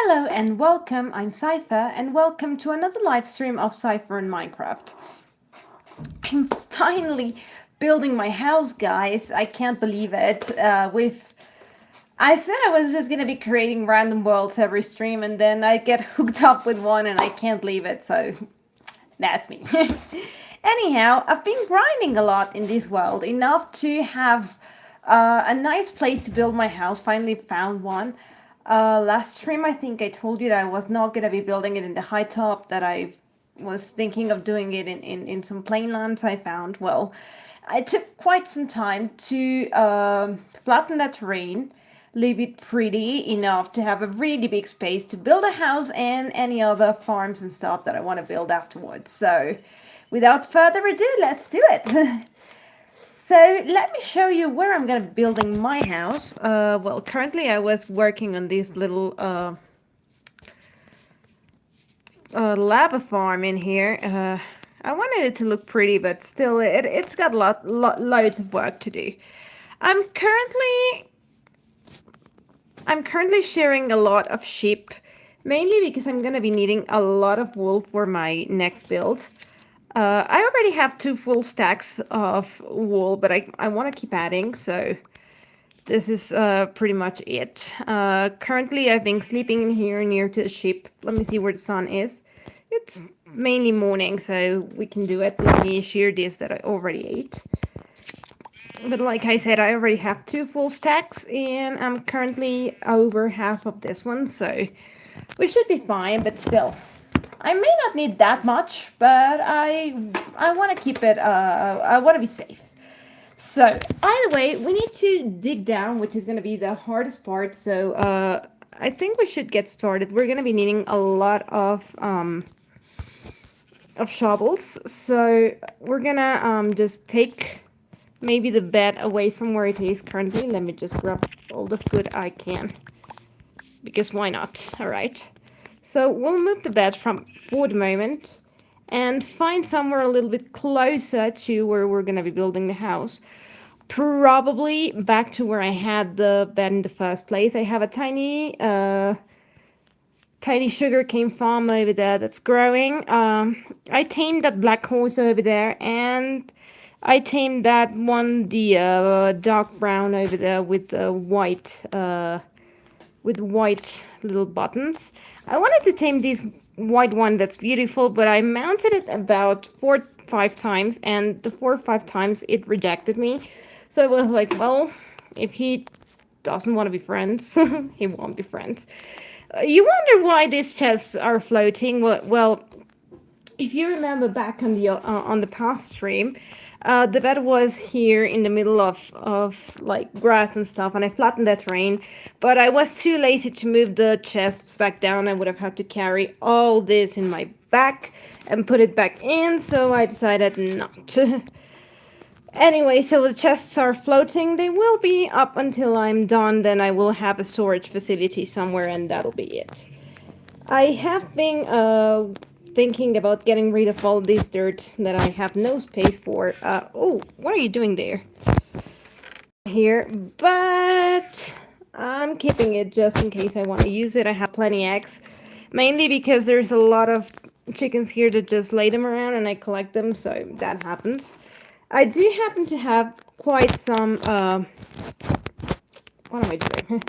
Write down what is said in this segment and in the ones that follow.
Hello and welcome, I'm Cypher, and welcome to another live stream of Cypher in Minecraft. I'm finally building my house, guys. I can't believe it. I said I was just gonna be creating random worlds every stream, and then I get hooked up with one and I can't leave it, so that's me. Anyhow, I've been grinding a lot in this world, enough to have a nice place to build my house. Finally found one. Last stream, I think I told you that I was not going to be building it in the high top, that I was thinking of doing it in some plain lands I found. Well, I took quite some time to flatten that terrain, leave it pretty enough to have a really big space to build a house and any other farms and stuff that I want to build afterwards. So without further ado, let's do it. So let me show you where I'm going to be building my house. Well, currently I was working on this little lava farm in here. I wanted it to look pretty, but still it's got loads of work to do. I'm currently shearing a lot of sheep, mainly because I'm going to be needing a lot of wool for my next build. I already have 2 full stacks of wool, but I want to keep adding, so this is pretty much it. Currently, I've been sleeping in here near to the sheep. Let me see where the sun is. It's mainly morning, so we can do it. Let me shear this that I already ate. But like I said, I already have 2 full stacks, and I'm currently over half of this one, so we should be fine, but still. I may not need that much, but I want to keep it, I want to be safe. So, either way, we need to dig down, which is going to be the hardest part. So, I think we should get started. We're going to be needing a lot of shovels. So, we're going to just take maybe the bed away from where it is currently. Let me just grab all the food I can, because why not? All right. So we'll move the bed for the moment and find somewhere a little bit closer to where we're going to be building the house. Probably back to where I had the bed in the first place. I have a tiny sugarcane farm over there that's growing. I tamed that black horse over there, and I tamed that one, the dark brown over there with the white little buttons. I wanted to tame this white one that's beautiful, but I mounted it about 4 or 5 times, and the 4 or 5 times it rejected me. So I was like, well, if he doesn't want to be friends, he won't be friends. You wonder why these chests are floating? Well, if you remember back on the past stream, the bed was here in the middle of like grass and stuff, and I flattened that terrain, but I was too lazy to move the chests back down. I would have had to carry all this in my back and put it back in, so I decided not to. Anyway, so the chests are floating. They will be up until I'm done. Then I will have a storage facility somewhere, and that'll be it. I have been thinking about getting rid of all this dirt that I have no space for. Oh, what are you doing there? Here, but I'm keeping it just in case I want to use it. I have plenty of eggs, mainly because there's a lot of chickens here that just lay them around and I collect them, so that happens. I do happen to have quite some, what am I doing?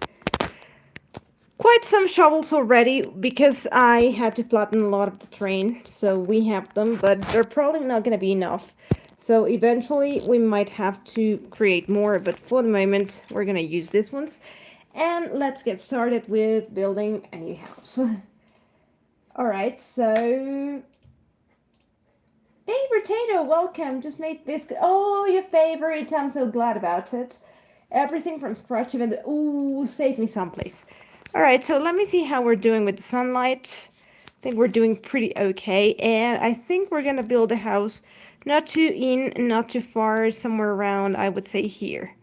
Quite some shovels already, because I had to flatten a lot of the terrain, so we have them, but they're probably not going to be enough. So eventually we might have to create more, but for the moment we're going to use these ones. And let's get started with building a new house. Alright, so... Hey Potato, welcome! Just made biscuit. Oh, your favorite! I'm so glad about it. Everything from scratch, even the... Ooh, save me someplace. Alright, so let me see how we're doing with the sunlight. I think we're doing pretty okay, and I think we're gonna build a house not too in, not too far, somewhere around, I would say here.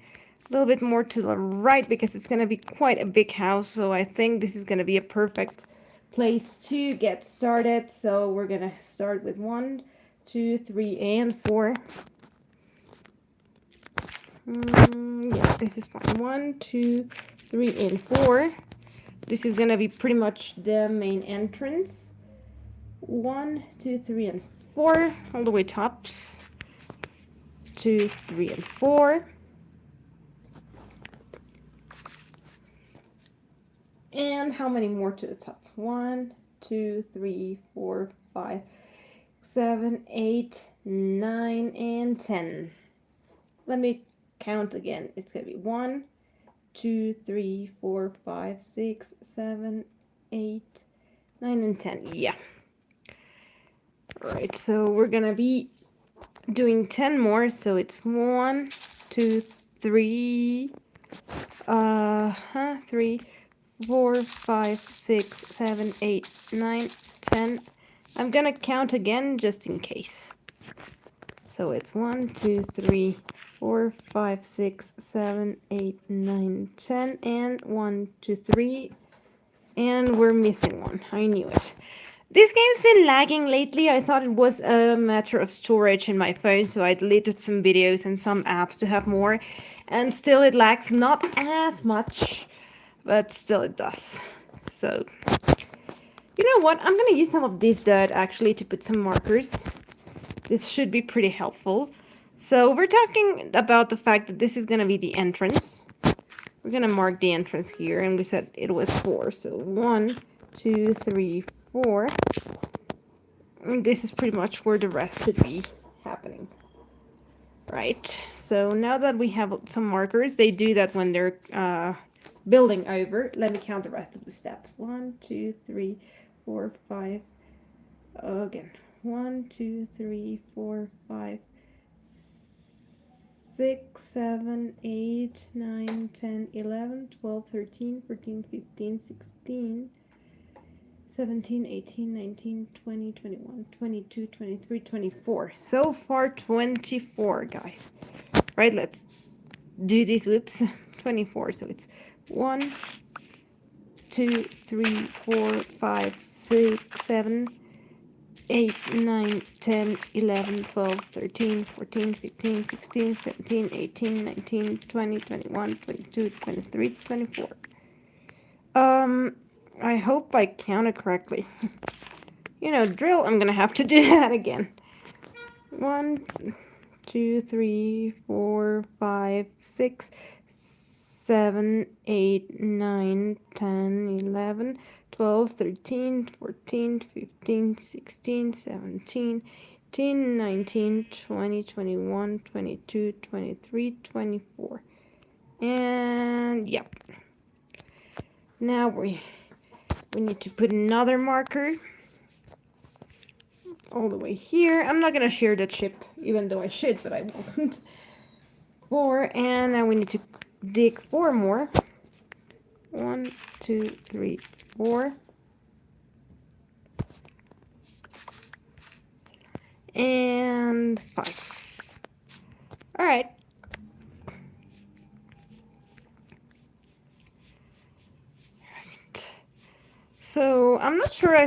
A little bit more to the right, because it's gonna be quite a big house, so I think this is gonna be a perfect place to get started. So we're gonna start with 1, 2, 3, and 4. Yeah, this is fine. 1, 2, 3, and 4. This is gonna be pretty much the main entrance. 1, 2, 3, and 4, all the way tops. 2, 3, and 4. And how many more to the top? 1, 2, 3, 4, 5, 7, 8, 9, and 10. Let me count again. It's gonna be 1, 2, 3, 4, 5, 6, 7, 8, 9, and 10. Yeah. Alright, so we're gonna be doing 10 more. So it's 1, 2, 3, 3, 4, 5, 6, 7, 8, 9, 10. I'm gonna count again just in case. So it's 1, 2, 3, 4, 5, 6, 7, 8, 9, 10, and 1, 2, 3, and we're missing one. I knew it. This game's been lagging lately. I thought it was a matter of storage in my phone, so I deleted some videos and some apps to have more, and still it lags not as much, but still it does. So, you know what? I'm gonna use some of this dirt actually to put some markers. This should be pretty helpful. So we're talking about the fact that this is gonna be the entrance. We're gonna mark the entrance here, and we said it was 4. So 1, 2, 3, 4. And this is pretty much where the rest should be happening. Right. So now that we have some markers, they do that when they're building over. Let me count the rest of the steps. 1, 2, 3, 4, 5. Again. 1, 2, 3, 4, 5, 6, 7, 8, 9, 10, 11, 12, 13, 14, 15, 16, 17, 18, 19, 20, 21, 22, 23, 24. So far 24, guys. Right, let's do these loops. 24. So it's 1, 2, 3, 4, 5, 6, 7, 8, 9, 10, 11, 12, 13, 14, 15, 16, 17, 18, 19, 20, 21, 22, 23, 24. I hope I counted correctly. You know, drill, I'm gonna have to do that again. 1, 2, 3, 4, 5, 6, 7, 8, 9, 10, 11, 12, 13, 14, 15, 16, 17, 18, 19, 20, 21, 22, 23, 24. And yep. Now we need to put another marker all the way here. I'm not gonna share the chip, even though I should, but I won't. 4, and now we need to dig 4 more. 1, 2, 3, 4. And 5. All right. So I'm not sure all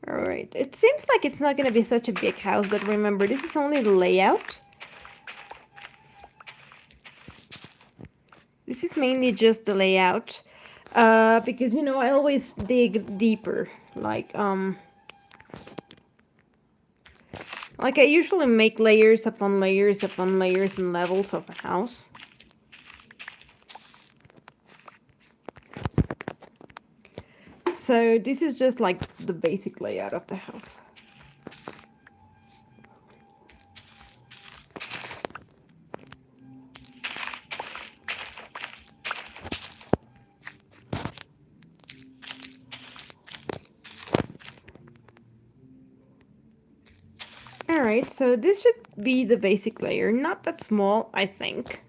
right. It seems like it's not going to be such a big house, but remember, this is only the layout. This is mainly just the layout, because, you know, I always dig deeper, like I usually make layers upon layers upon layers and levels of a house. So this is just like the basic layout of the house. Alright, so this should be the basic layer. Not that small, I think.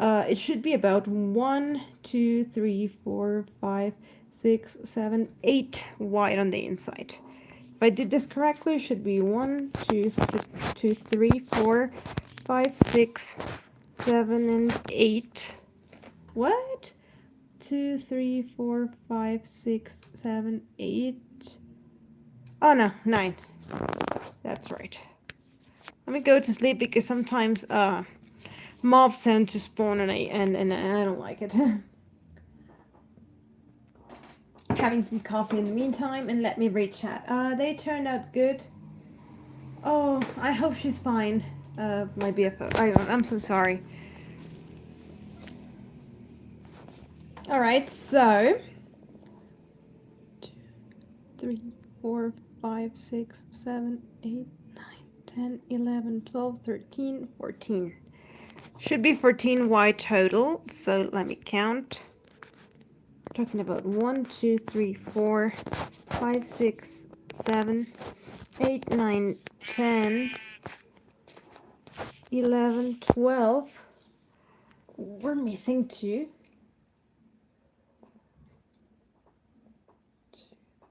It should be about 1, 2, 3, 4, 5, 6, 7, 8 wide on the inside. If I did this correctly, it should be 1, 2, 3, 4, 5, 6, 7, and 8. What? 2, 3, 4, 5, 6, 7, 8. Oh no, 9. That's right. Let me go to sleep because sometimes mob sent to spawn, and I don't like it. Having some coffee in the meantime, and let me read chat. They turned out good. Oh, I hope she's fine. My BFF. I'm so sorry. Alright, so 3, 4, 5, 6, 7, 8, 9, 10, 11, 12, 13, 14. Should be 14 white total, so let me count. We're talking about 1, 2, 3, 4, 5, 6, 7, 8, 9, 10, 11, 12. We're missing 2.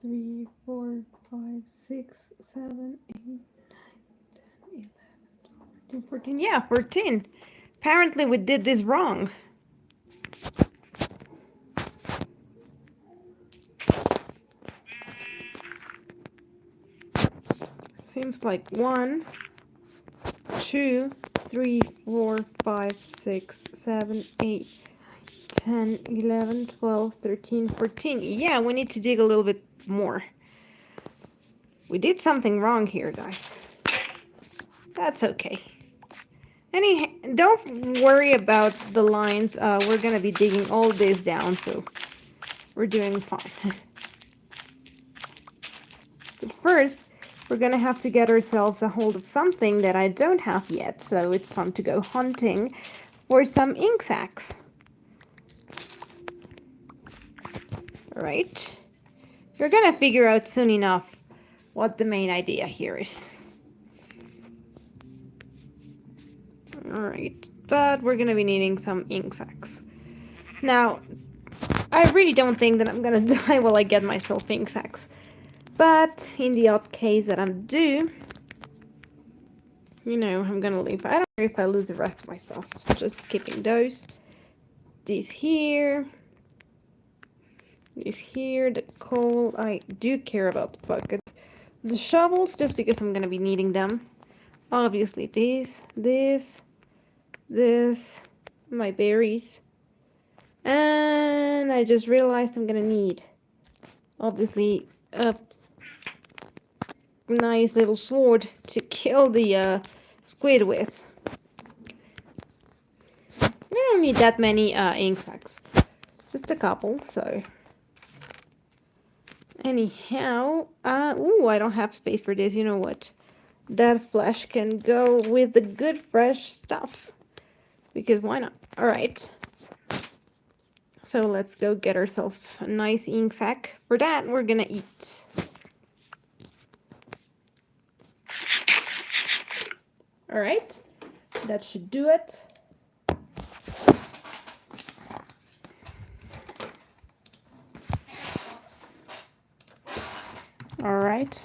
3, 4, 5, 6, 7, 8, 9, 10, 11, 12, 13, 14. Yeah, 14. Apparently we did this wrong. Seems like 1, 2, 3, 4, 5, 6, 7, 8, 10, 11, 12, 13, 14. Yeah, we need to dig a little bit more. We did something wrong here, guys. That's okay. Don't worry about the lines. We're gonna be digging all this down, so we're doing fine. But first, we're gonna have to get ourselves a hold of something that I don't have yet, so it's time to go hunting for some ink sacs. Alright. You're gonna figure out soon enough what the main idea here is. Alright, but we're gonna be needing some ink sacs. Now, I really don't think that I'm gonna die while I get myself ink sacs. But in the odd case that I'm due, you know, I'm gonna leave. I don't care if I lose the rest of my stuff. Just keeping those. These here. These here. The coal. I do care about the buckets. The shovels, just because I'm gonna be needing them. Obviously this, my berries. And I just realized I'm gonna need, obviously, a nice little sword to kill the squid with. We don't need that many ink sacs, just a couple. So anyhow, ooh, I don't have space for this. You know what? That flesh can go with the good fresh stuff, because why not? All right. So let's go get ourselves a nice ink sac. For that, we're gonna eat. All right, that should do it. All right.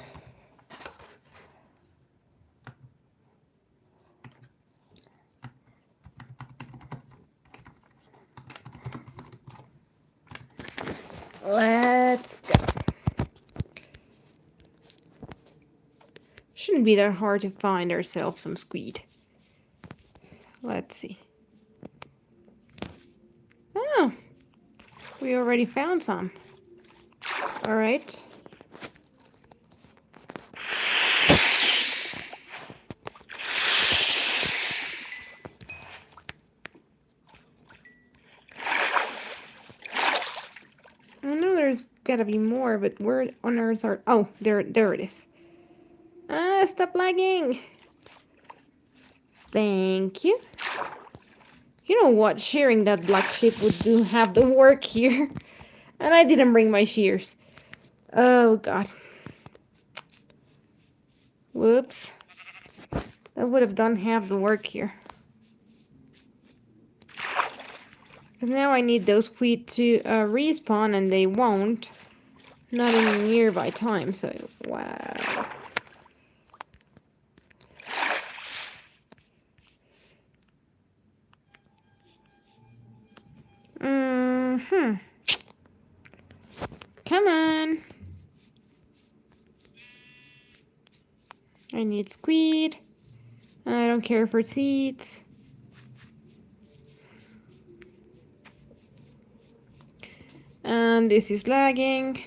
Let's go. Shouldn't be that hard to find ourselves some squid. Let's see. Oh, we already found some. All right. I know there's gotta be more, but where on earth are... Oh, there it is. Stop lagging. Thank you. You know what? Shearing that black sheep would do have the work here. And I didn't bring my shears. Oh, God. Whoops. That would have done half the work here. Because now I need those squid to respawn, and they won't. Not in nearby time, so wow. Come on. I need squid. I don't care for seeds. on, this is lagging.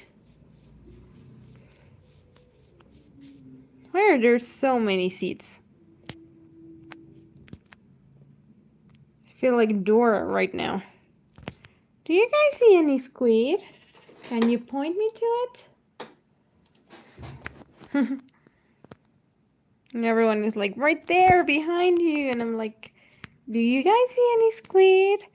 Why are there so many seats? I feel like Dora right now. Do you guys see any squid? Can you point me to it? And everyone is like, right there behind you. And I'm like, do you guys see any squid?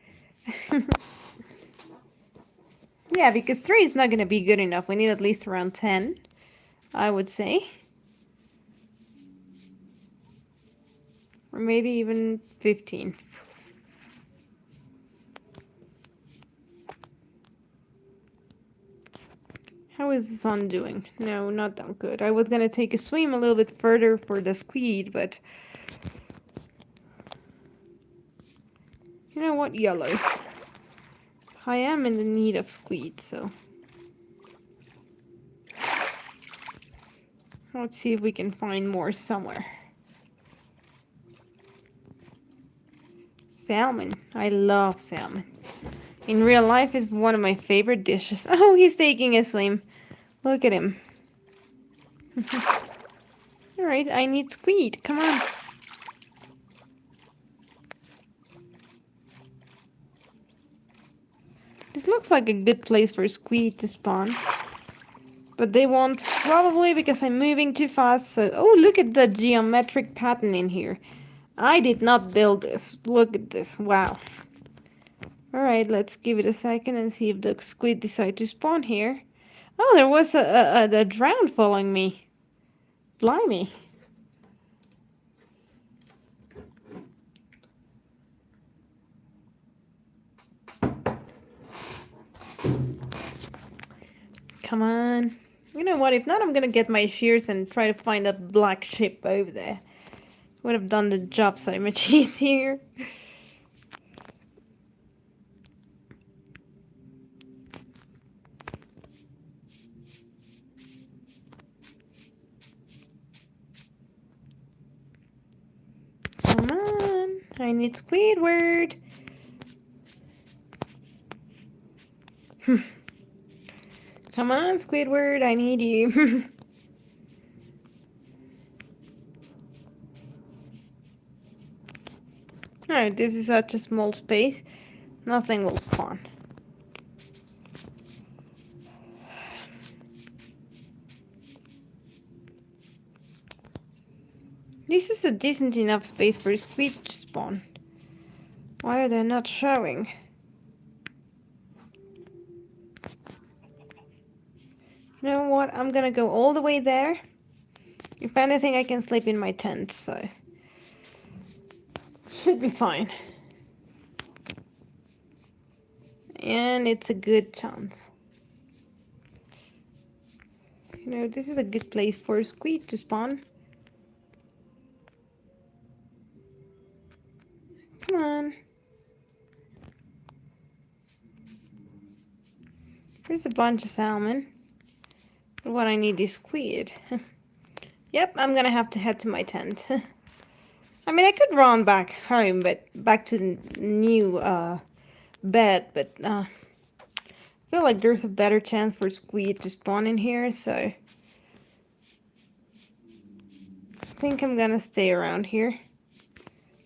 Yeah, because 3 is not going to be good enough. We need at least around 10, I would say. Or maybe even 15. How is the sun doing? No, not that good. I was gonna take a swim a little bit further for the squid, but... You know what? Yellow. I am in the need of squid, so... Let's see if we can find more somewhere. Salmon. I love salmon. In real life, it's one of my favorite dishes. Oh, he's taking a swim. Look at him. Alright, I need squid. Come on. This looks like a good place for squid to spawn. But they won't, probably because I'm moving too fast. So, oh, look at the geometric pattern in here. I did not build this. Look at this. Wow. Alright, let's give it a second and see if the squid decide to spawn here. Oh, there was a drown following me. Blimey. Come on. You know what? If not, I'm gonna get my shears and try to find that black ship over there. Would have done the job so much easier. Come on. I need Squidward. Come on, Squidward. I need you. Alright, this is such a small space. Nothing will spawn. This is a decent enough space for a squid to spawn. Why are they not showing? You know what? I'm gonna go all the way there. If anything, I can sleep in my tent, so... Should be fine. And it's a good chance. You know, this is a good place for a squid to spawn. Come on. There's a bunch of salmon. But what I need is squid. Yep, I'm gonna have to head to my tent. I mean, I could run back home, but back to the new bed, but I feel like there's a better chance for squid to spawn in here, so I think I'm gonna stay around here.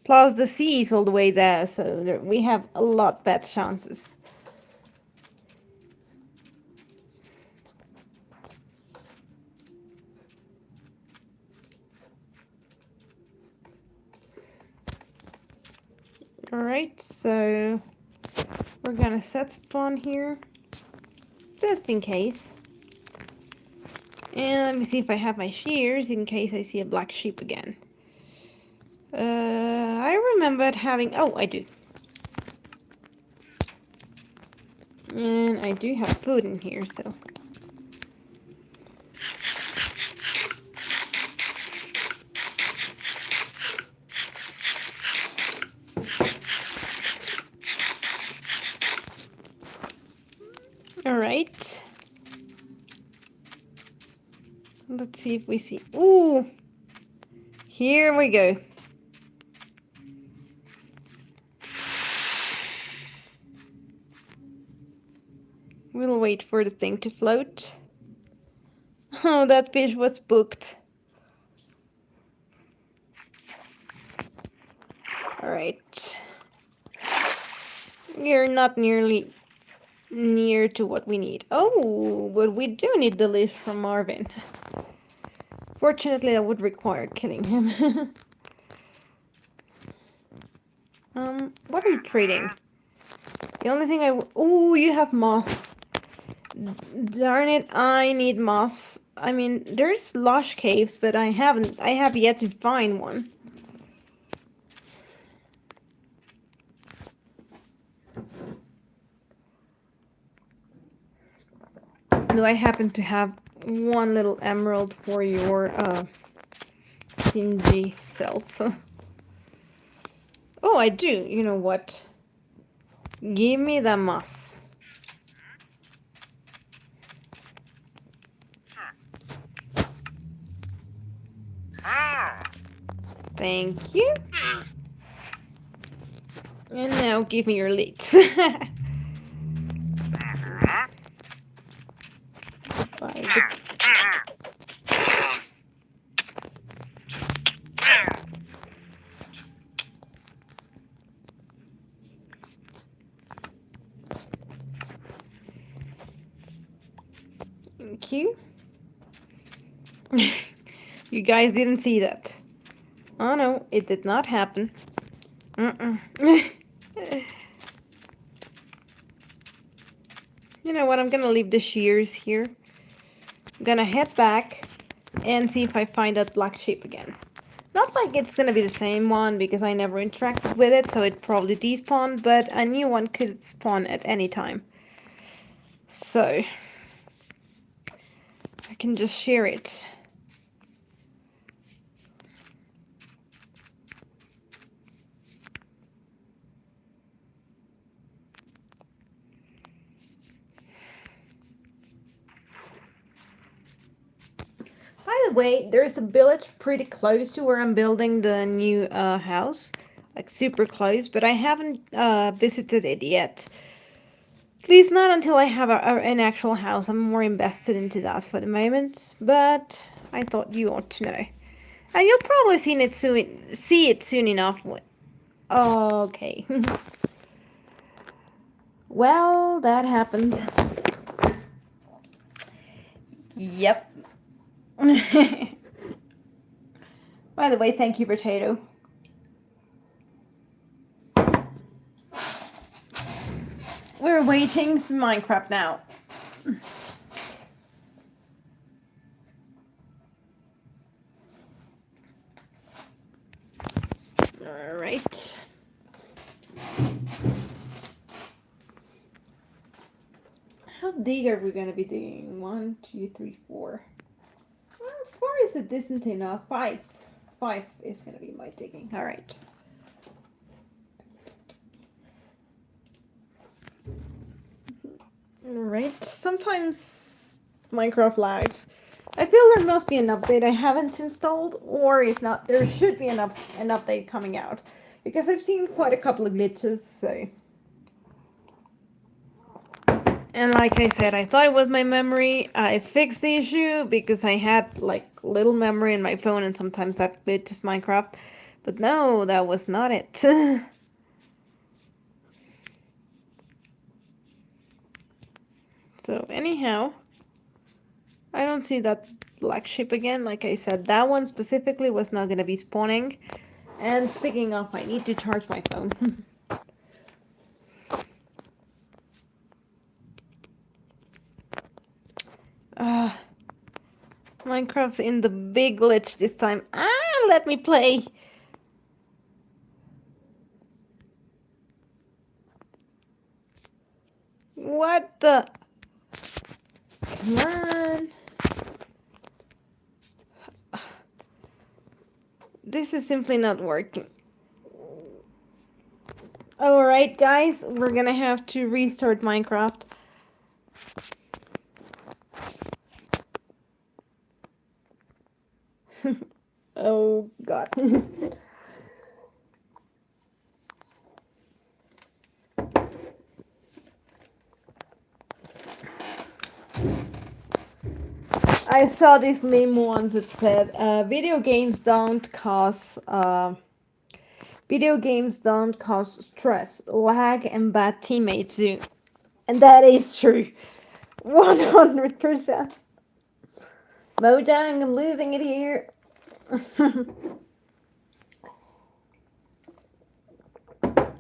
Plus the sea is all the way there, so we have a lot better chances. Alright, so we're gonna set spawn here, just in case. And let me see if I have my shears in case I see a black sheep again. I remembered having... Oh, I do. And I do have food in here, so... Alright. Let's see if we see... Ooh! Here we go. We'll wait for the thing to float. Oh, that fish was booked. Alright. We're not nearly near to what we need. Oh, but we do need the leash from Marvin. Fortunately, that would require killing him. What are you trading? The only thing oh, you have moss. Darn it, I need moss. I mean, there's lush caves, but I have yet to find one. Do I happen to have one little emerald for your stingy self? Oh, I do. You know what? Give me the moss. Thank you. And now give me your leads. Thank you. You guys didn't see that. Oh no, it did not happen. You know what, I'm gonna leave the shears here. I'm gonna head back and see if I find that black sheep again. Not like it's gonna be the same one because I never interacted with it, so it probably despawned, but a new one could spawn at any time. So I can just share it. By the way, there's a village pretty close to where I'm building the new house. Like super close, but I haven't visited it yet. At least not until I have an actual house. I'm more invested into that for the moment, but I thought you ought to know. And you'll probably see it soon enough. Okay. Well, that happened. Yep. By the way, thank you, Potato. We're waiting for Minecraft now. Alright. How big are we gonna be doing? 1, 2, 3, 4. Well, 4 is a decent enough. 5. 5 is gonna be my digging. Alright. Alright. Sometimes Minecraft lags. I feel there must be an update I haven't installed, or if not, there should be an update coming out. Because I've seen quite a couple of glitches, so... And like I said, I thought it was my memory. I fixed the issue because I had like little memory in my phone and sometimes that glitches Minecraft. But no, that was not it. So anyhow, I don't see that black sheep again. Like I said, that one specifically was not going to be spawning. And speaking of, I need to charge my phone. Minecraft's in the big glitch this time. Let me play. What the? Come on. This is simply not working. Alright, guys, we're gonna have to restart Minecraft. Oh, God. I saw this meme once that said, video games don't cause stress, lag, and bad teammates do." And that is true. 100%. Mojang, I'm losing it here.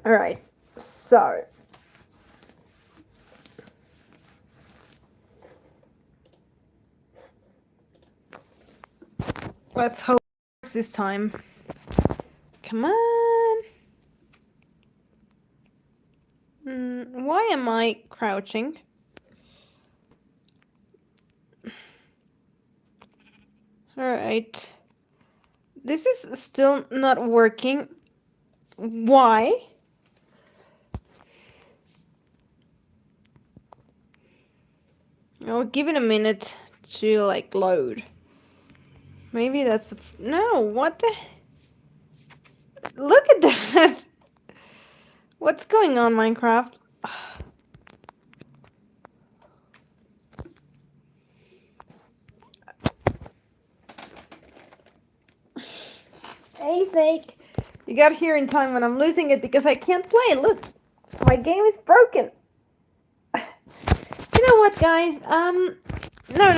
Alright, so. Let's hope it works this time. Come on. Why am I crouching? Alright. This is still not working. Why? I'll give it a minute to like load. Maybe that's no, what the? Look at that. What's going on, Minecraft? Hey, Snake. You got here in time when I'm losing it because I can't play. Look, my game is broken. You know what, guys?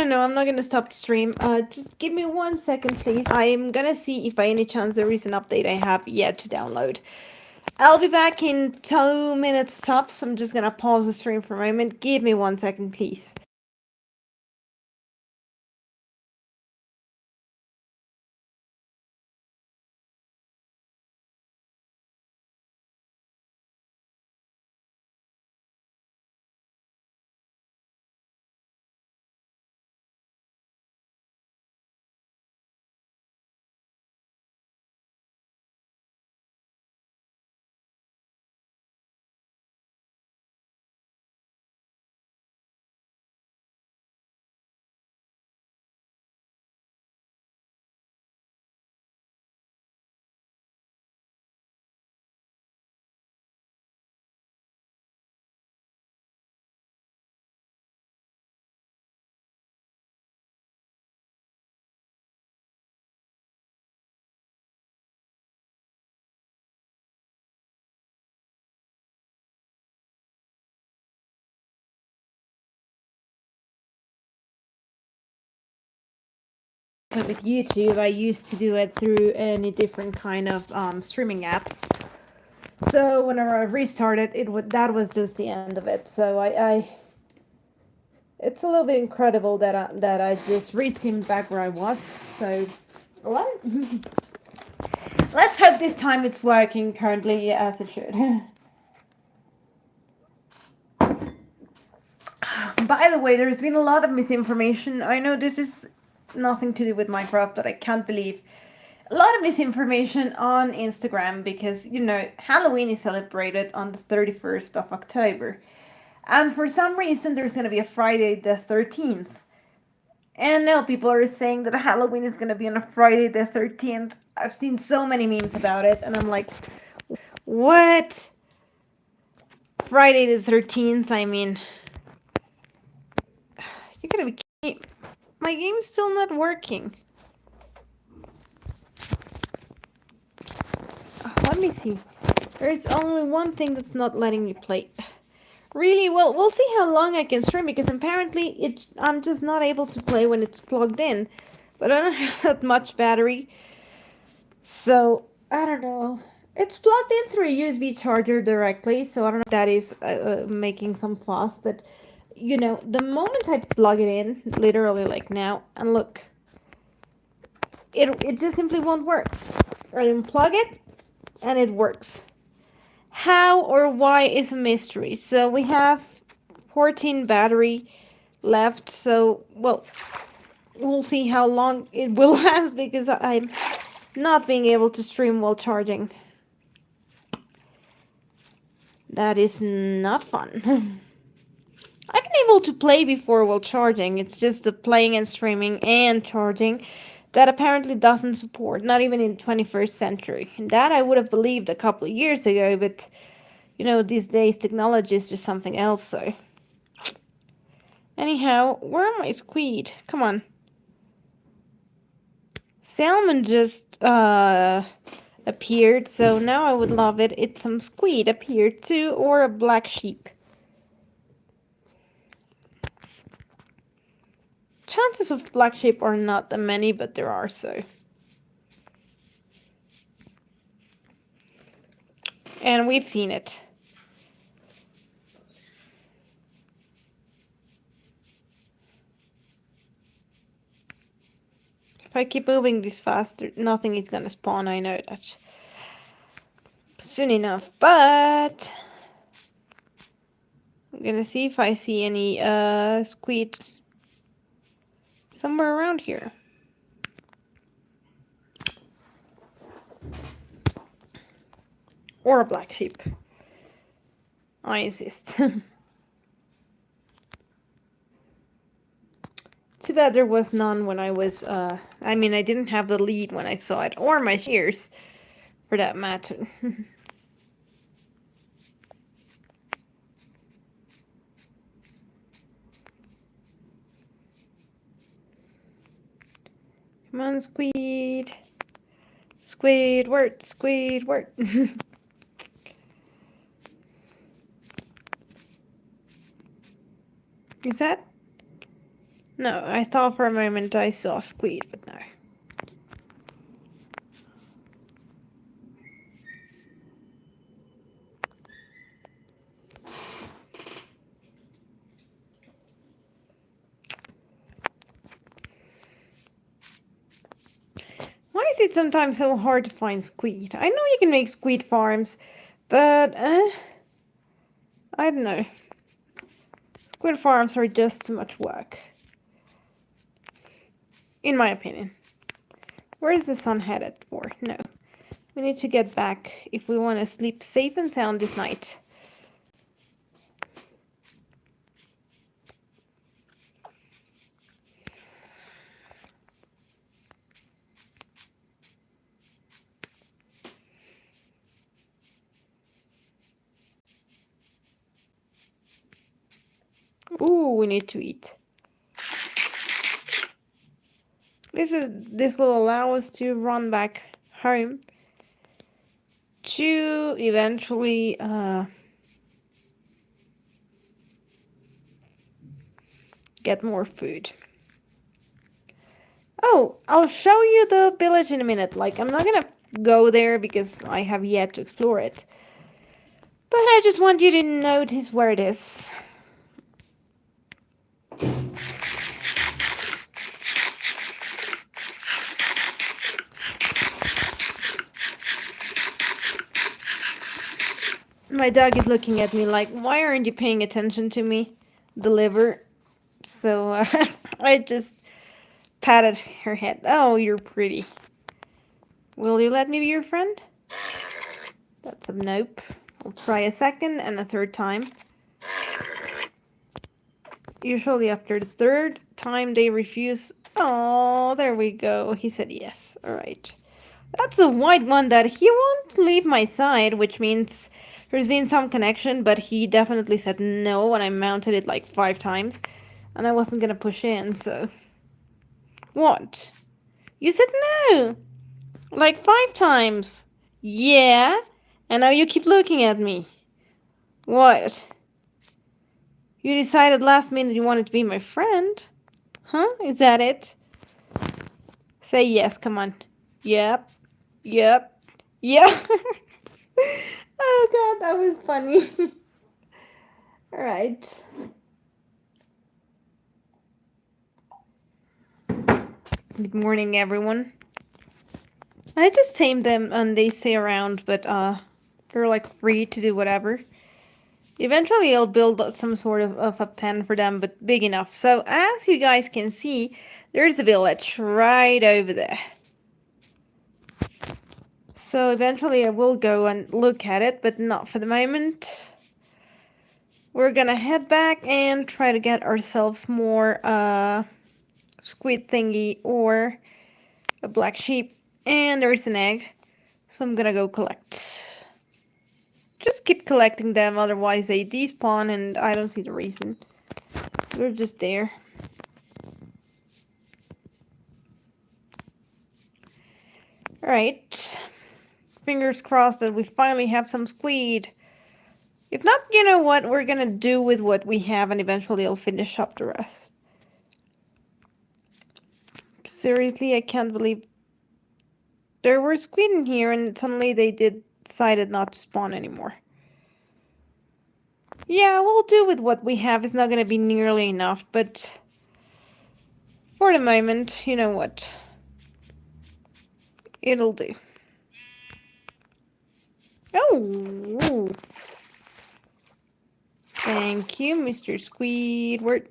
No, I'm not gonna stop the stream. Just give me 1 second, please. I'm gonna see if by any chance there is an update I have yet to download. I'll be back in 2 minutes tops. I'm just gonna pause the stream for a moment. Give me 1 second, please. With YouTube, I used to do it through any different kind of streaming apps. So whenever I restarted, that was just the end of it. So I it's a little bit incredible that I just resumed back where I was. So what? Let's hope this time it's working currently as it should. By the way, there's been a lot of misinformation. I know this is nothing to do with Minecraft, but I can't believe a lot of misinformation on Instagram because, Halloween is celebrated on the 31st of October. And for some reason, there's going to be a Friday the 13th. And now people are saying that Halloween is going to be on a Friday the 13th. I've seen so many memes about it, and I'm like, what? Friday the 13th? I mean, you're going to be kidding. My game's still not working. Let me see. There's only one thing that's not letting me play. Really? Well, we'll see how long I can stream because apparently I'm just not able to play when it's plugged in. But I don't have that much battery. So, I don't know. It's plugged in through a USB charger directly, so I don't know if that is making some fuss. But, the moment I plug it in, literally like now, and look, it just simply won't work. I unplug it, and it works. How or why is a mystery. So we have 14 battery left. So, well, we'll see how long it will last because I'm not being able to stream while charging. That is not fun. I've been able to play before while charging. It's just the playing and streaming and charging that apparently doesn't support, not even in the 21st century. And that I would have believed a couple of years ago, but these days technology is just something else, so. Anyhow, where are my squid? Come on. Salmon just appeared, so now I would love it if some squid appeared too, or a black sheep. Chances of black sheep are not that many, but there are so. And we've seen it. If I keep moving this fast, nothing is gonna spawn, I know that. Soon enough, but I'm gonna see if I see any squid somewhere around here. Or a black sheep. I insist. Too bad there was none when I was, I mean, I didn't have the lead when I saw it, or my shears, for that matter. Come on, Squid. Squidward, Squidward. Is that? No, I thought for a moment I saw Squid, but no. Why is it sometimes so hard to find squid? I know you can make squid farms, but I don't know. Squid farms are just too much work. In my opinion. Where is the sun headed for? No. We need to get back if we want to sleep safe and sound this night. Ooh, we need to eat. This will allow us to run back home to eventually get more food. Oh, I'll show you the village in a minute. Like, I'm not gonna go there because I have yet to explore it. But I just want you to notice where it is. My dog is looking at me like, why aren't you paying attention to me? Deliver. So I just patted her head. Oh, you're pretty. Will you let me be your friend? That's a nope. I'll try a second and a third time. Usually after the third time they refuse. Oh, there we go. He said yes. Alright. That's a white one that he won't leave my side, which means there's been some connection, but he definitely said no when I mounted it like 5 times. And I wasn't gonna push in, so... What? You said no! Like 5 times! Yeah? And now you keep looking at me. What? You decided last minute you wanted to be my friend? Huh? Is that it? Say yes, come on. Yep. Yep. Yeah. Oh god, that was funny. Alright. Good morning, everyone. I just tamed them and they stay around, but they're like free to do whatever. Eventually I'll build some sort of a pen for them, but big enough. So as you guys can see, there's a village right over there. So eventually I will go and look at it, but not for the moment. We're gonna head back and try to get ourselves more squid thingy or a black sheep. And there's an egg. So I'm gonna go collect. Just keep collecting them, otherwise they despawn and I don't see the reason. We're just there. Alright. Fingers crossed that we finally have some squid. If not, you know what we're gonna do with what we have, and eventually I'll finish up the rest. Seriously, I can't believe there were squid in here and suddenly they decided not to spawn anymore. Yeah, we'll do with what we have. It's not gonna be nearly enough, but for the moment, you know what? It'll do. Oh! Thank you, Mr. Squidward.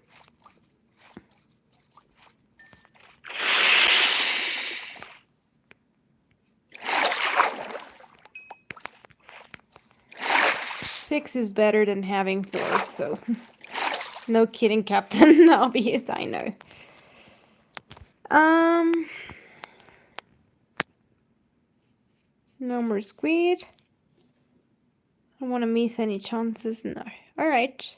Six is better than having 4, so no kidding, Captain Obvious, I know. No more squid. I don't want to miss any chances. No. Alright.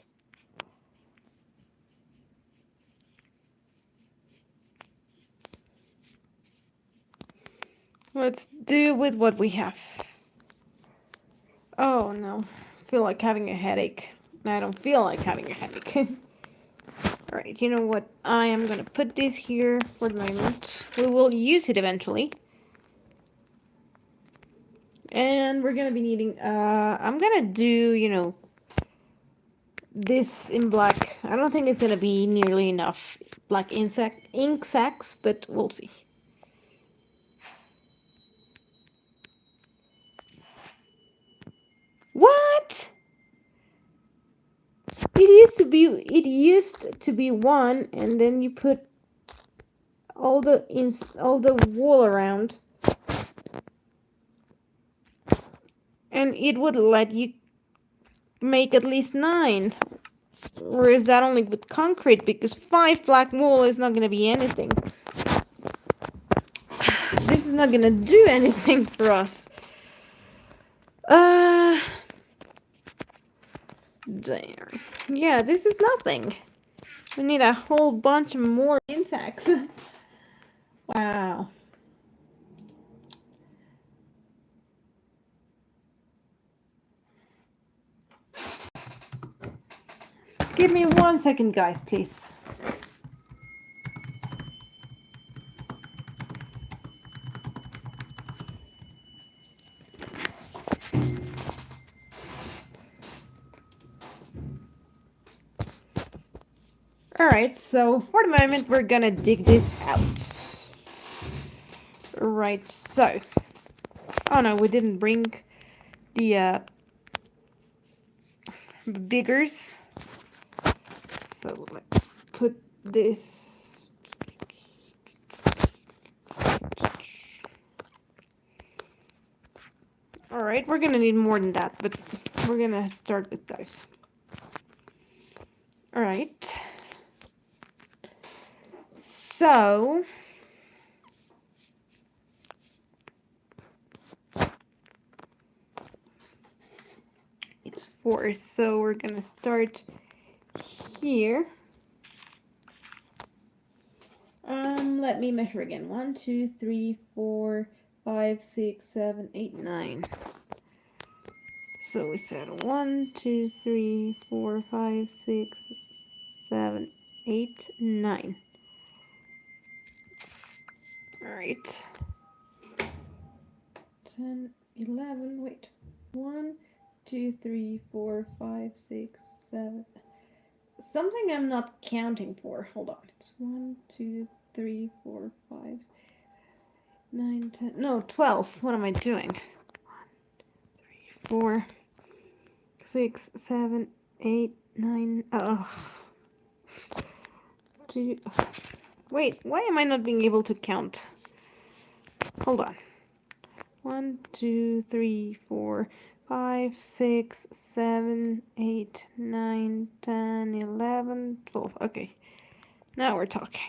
Let's do with what we have. Oh no. I feel like having a headache. I don't feel like having a headache. Alright, you know what? I am gonna put this here for the moment. We will use it eventually. And we're gonna be needing, I'm gonna do, you know, this in black. I don't think it's gonna be nearly enough black ink sacks, but we'll see. What? It used to be 1, and then you put all the wall around, and it would let you make at least 9. Or is that only with concrete? Because 5 black wool is not going to be anything. This is not going to do anything for us. There. Yeah, this is nothing. We need a whole bunch more insects. Wow. Give me 1 second, guys, please. Alright, so for the moment we're gonna dig this out. Right, so. Oh no, we didn't bring the diggers. So let's put this. Alright, we're gonna need more than that, but we're gonna start with those. Alright. So. It's 4, so we're gonna start here. Let me measure again. 1, 2, 3, 4, 5, 6, 7, 8, 9. So we said 1, 2, 3, 4, 5, 6, 7, 8, 9. Alright. 10, 11, wait. 1, 2, 3, 4, 5, 6, 7. Something I'm not counting for. Hold on. It's 1, 2, 3, 4, 5, 9, 10. No, 12. What am I doing? 1, 3, 4, 6, 7, 8, 9. Oh. 2. Wait, why am I not being able to count? Hold on. 1, 2, 3, 4, 5, 6, 7, 8, 9, 10, 11, 12. Okay. Now we're talking.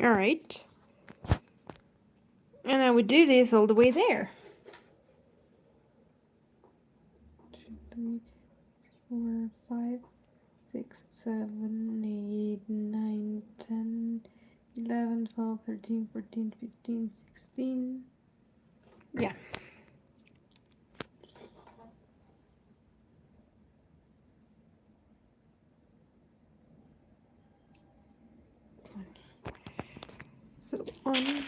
Alright. And I would do this all the way there. 2, 3, 4, 5, 6, 7, 8, 9, 10, 11, 12, 13, 14, 15, 16. Yeah. So 1.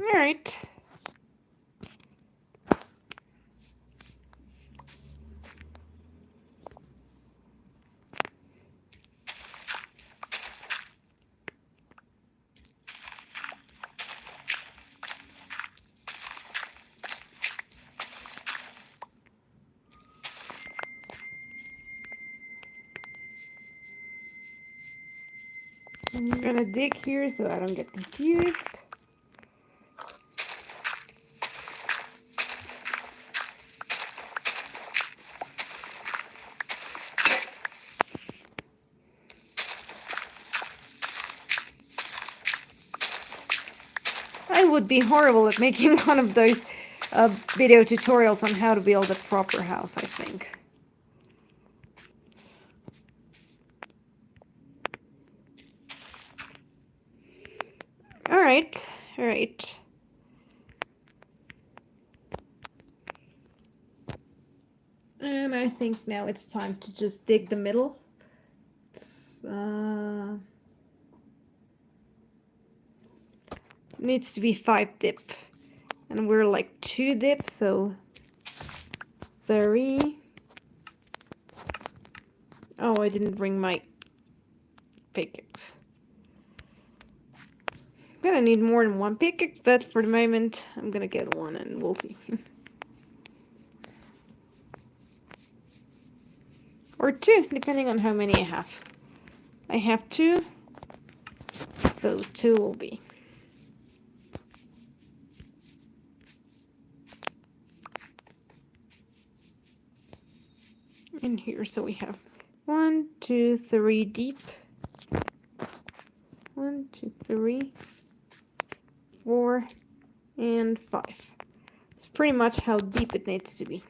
Alright. I'm gonna dig here so I don't get confused. I would be horrible at making one of those video tutorials on how to build a proper house, I think. Alright, alright. And I think now it's time to just dig the middle. It's, needs to be 5 dip. And we're like 2 dip, so 3. Oh, I didn't bring my pickaxe. I'm gonna need more than 1 pickaxe, but for the moment I'm gonna get 1 and we'll see. Or 2, depending on how many I have. I have 2, so 2 will be. In here, so we have 1, 2, 3 deep. 1, 2, 3, 4, and 5. It's pretty much how deep it needs to be.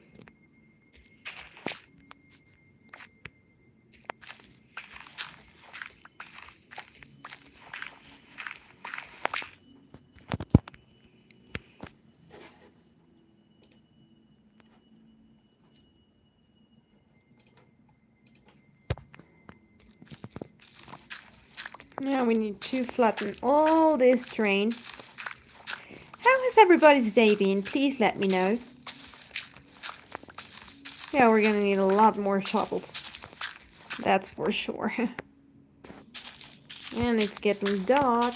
Now we need to flatten all this terrain. How has everybody's day been? Please let me know. Yeah, we're gonna need a lot more shovels. That's for sure. And it's getting dark.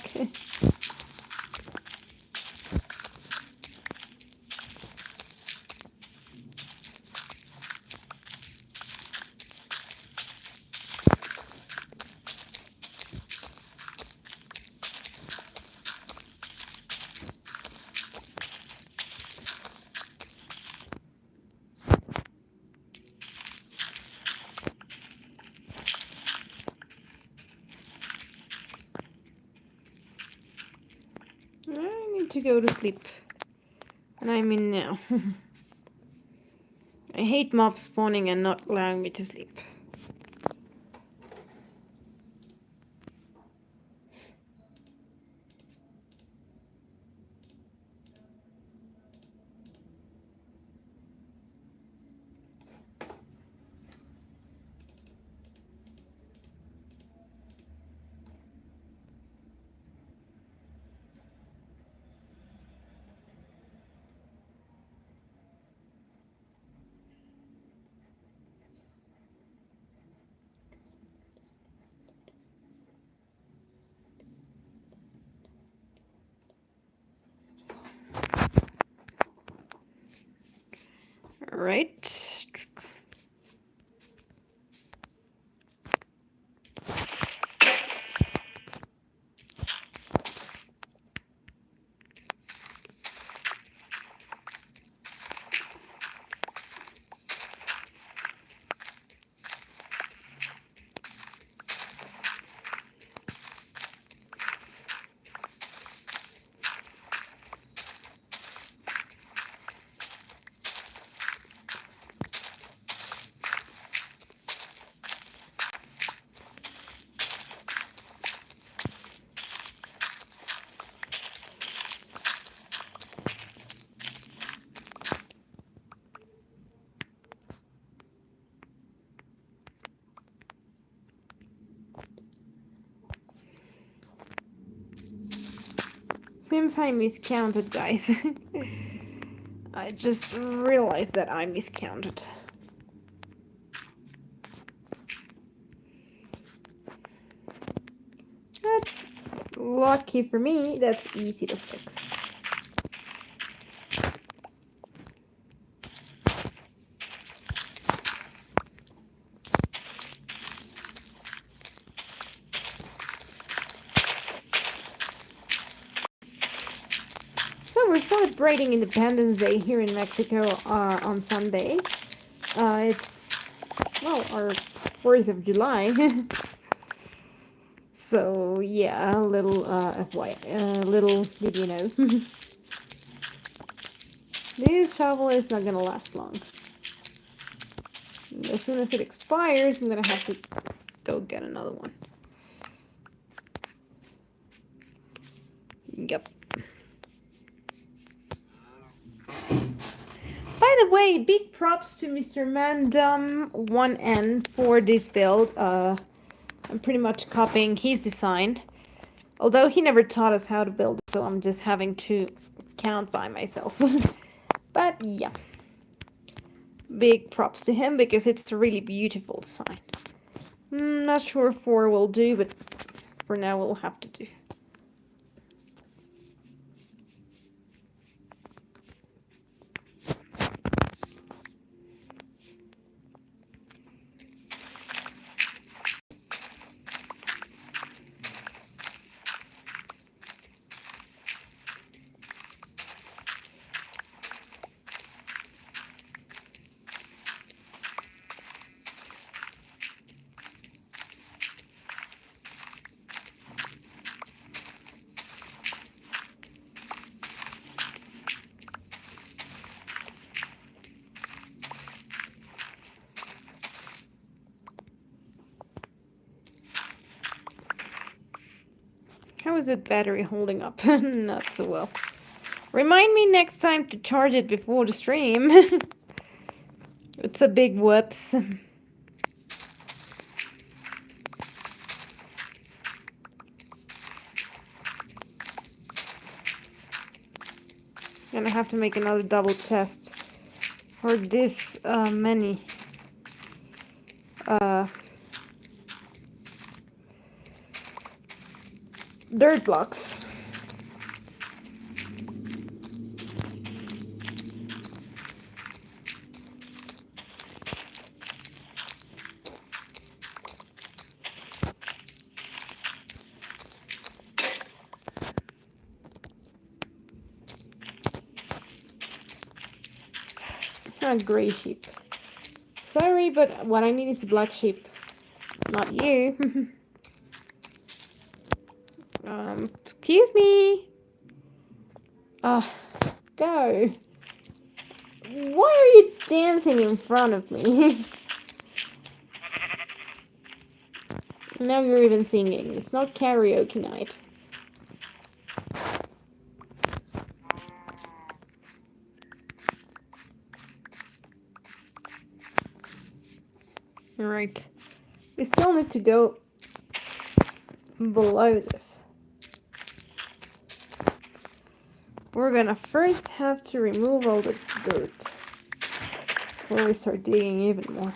I need to go to sleep. And I'm in now. I hate mobs spawning and not allowing me to sleep. Right. Seems I miscounted, guys. I just realized that I miscounted. But lucky for me, that's easy to fix. So we're celebrating Independence Day here in Mexico on Sunday. It's, well, our 4th of July. So yeah, a little little did you know. This shovel is not gonna last long. As soon as it expires, I'm gonna have to go get another one. Yep. By the way, big props to Mr. Mandum1N for this build. I'm pretty much copying his design. Although he never taught us how to build, so I'm just having to count by myself. But yeah. Big props to him because it's a really beautiful design. Not sure 4 will do, but for now we'll have to do. How is that battery holding up? Not so well. Remind me next time to charge it before the stream. It's a big whoops. Gonna have to make another double chest for this many dirt blocks. A gray sheep. Sorry, but what I need is the black sheep. Not you. Excuse me. Go. Why are you dancing in front of me? Now you're even singing. It's not karaoke night. Alright. We still need to go below this. We're gonna first have to remove all the dirt before we start digging even more.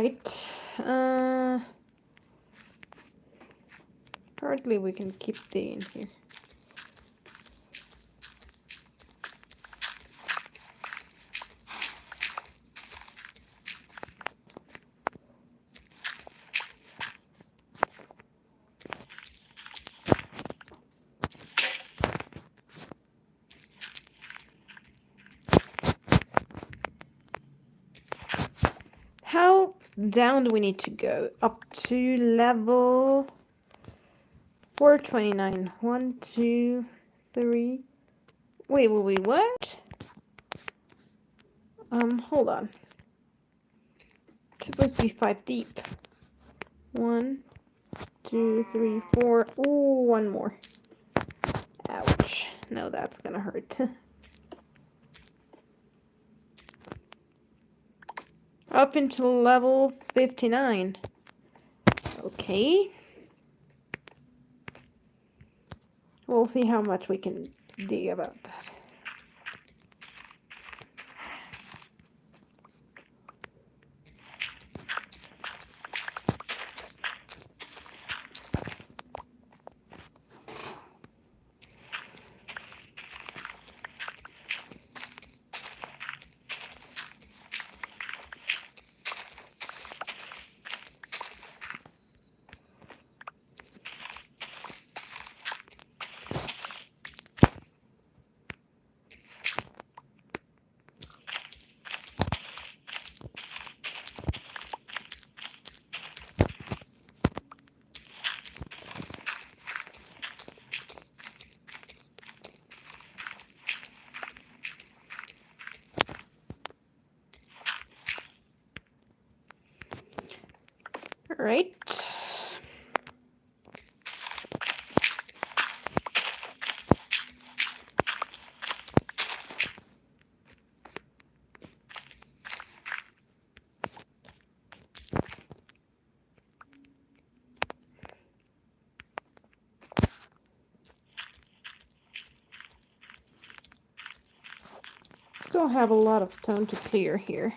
Right. Hardly we can keep the in here. How down do we need to go? Up to level 429. 1, 2, 3. Wait, what? Hold on. It's supposed to be 5 deep. 1, 2, 3, 4. Ooh, one more. Ouch. No, that's gonna hurt. Up until level 59. Okay. We'll see how much we can dig about that. Right. Still have a lot of stone to clear here.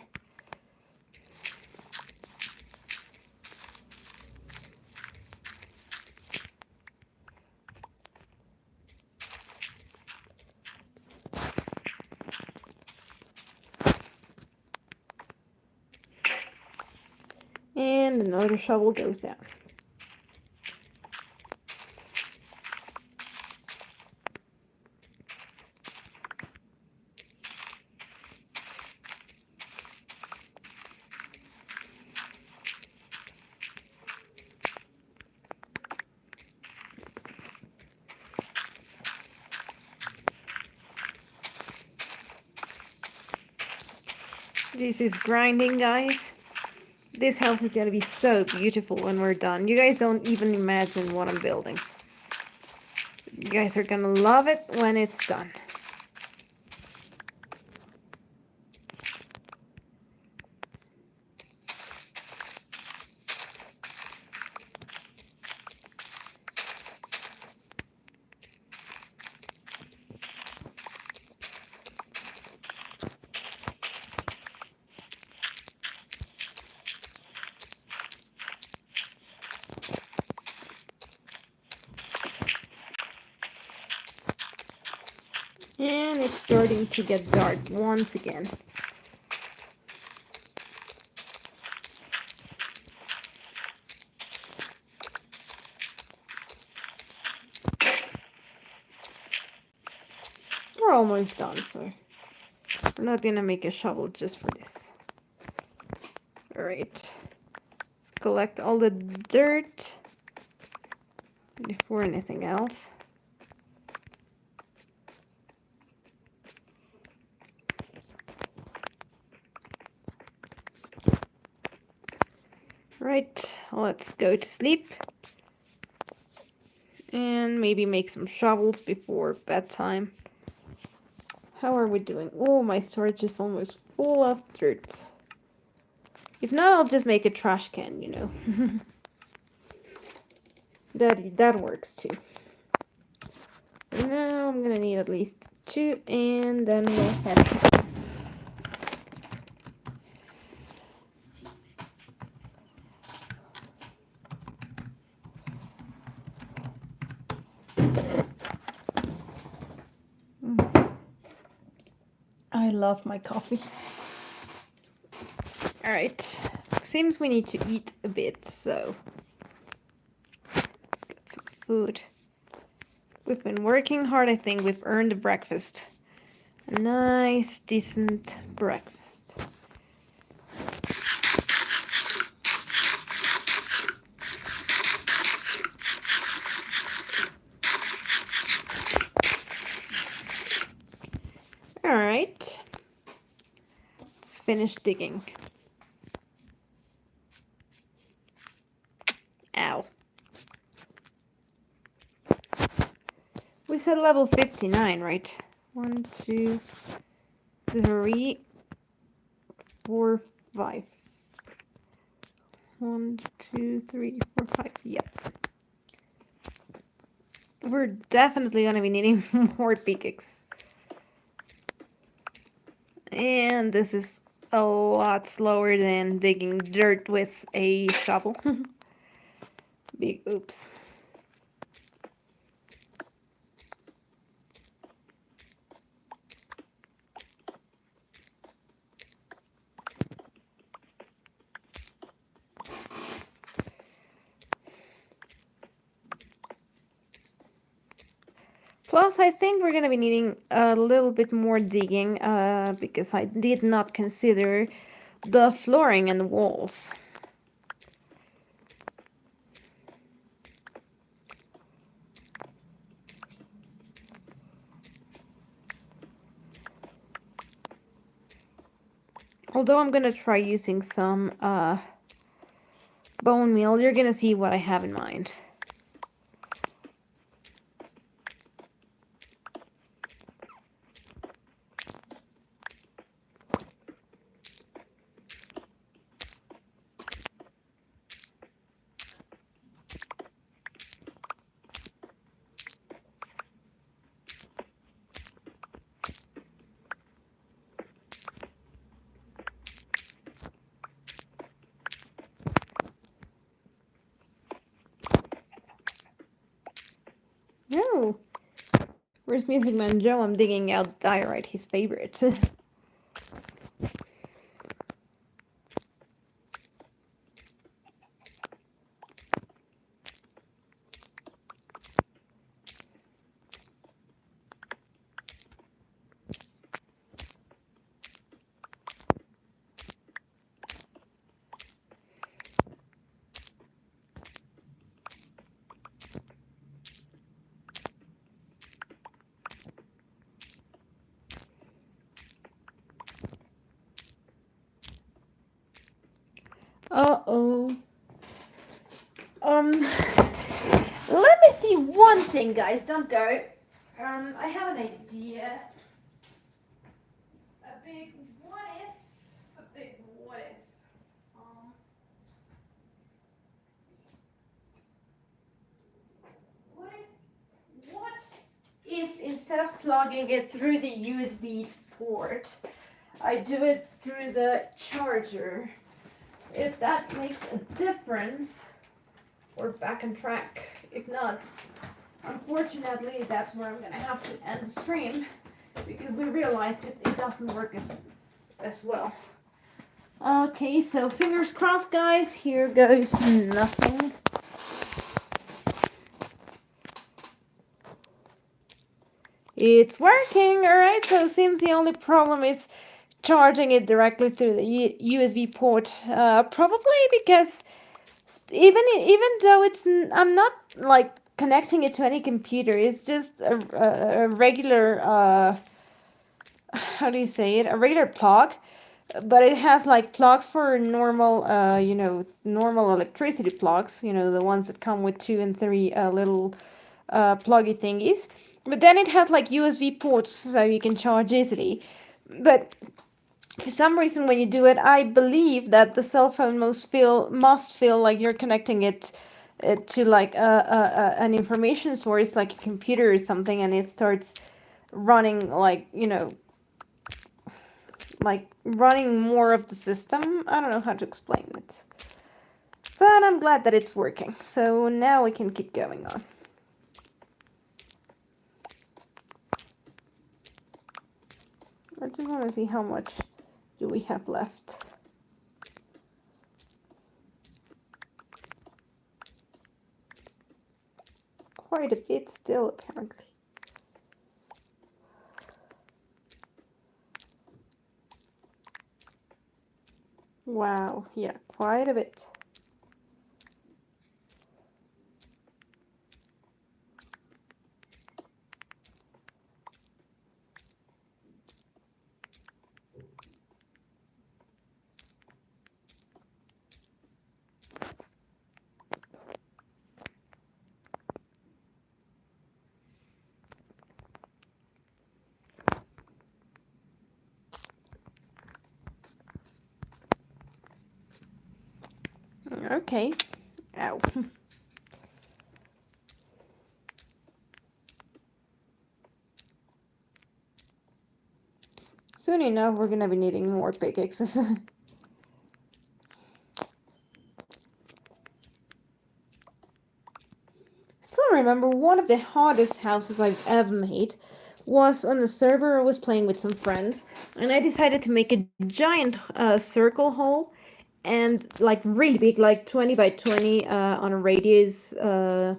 And another shovel goes down. This is grinding, guys. This house is gonna be so beautiful when we're done. You guys don't even imagine what I'm building. You guys are gonna love it when it's done. And it's starting to get dark once again. We're almost done, so we're not gonna make a shovel just for this. Alright. Let's collect all the dirt before anything else. Right, let's go to sleep. And maybe make some shovels before bedtime. How are we doing? Oh, my storage is almost full of dirt. If not, I'll just make a trash can, you know. that works too. Now I'm gonna need at least 2, and then we'll have to sleep. love my coffee. Alright, seems we need to eat a bit, so let's get some food. We've been working hard, I think we've earned a breakfast. A nice, decent breakfast. Alright, let's finish digging. Ow. We said level 59, right? 1, 2, 3, 4, 5. 1, 2, 3, 4, 5. Yep. We're definitely gonna be needing more pickaxe. And this is a lot slower than digging dirt with a shovel. Big oops. Plus, I think we're gonna be needing a little bit more digging because I did not consider the flooring and the walls. Although I'm gonna try using some bone meal, you're gonna see what I have in mind. No. Where's Music Man Joe? I'm digging out diorite, his favorite. Uh-oh. Let me see one thing, guys. Don't go. I have an idea. A big what if? A big what if? What if instead of plugging it through the USB port, I do it through the charger? If that makes a difference, we're back on track. If not, unfortunately, that's where I'm gonna have to end the stream because we realized it doesn't work as well. Okay, so fingers crossed, guys. Here goes nothing. It's working, alright, so it seems the only problem is charging it directly through the USB port. Probably because even though I'm not like connecting it to any computer, it's just a regular, how do you say it? A regular plug. But it has like plugs for normal, normal electricity plugs, the ones that come with 2 and 3 little pluggy thingies. But then it has like USB ports so you can charge easily. But for some reason when you do it, I believe that the cell phone must feel like you're connecting it to like an information source like a computer or something, and it starts running like, like running more of the system. I don't know how to explain it. But I'm glad that it's working. So now we can keep going on. I just want to see how much do we have left. Quite a bit still, apparently. Wow, yeah, quite a bit. Okay. Ow. Soon enough, we're gonna be needing more pickaxes. Still remember one of the hardest houses I've ever made was on a server I was playing with some friends, and I decided to make a giant circle hole and like really big, like 20 by 20 on a radius. So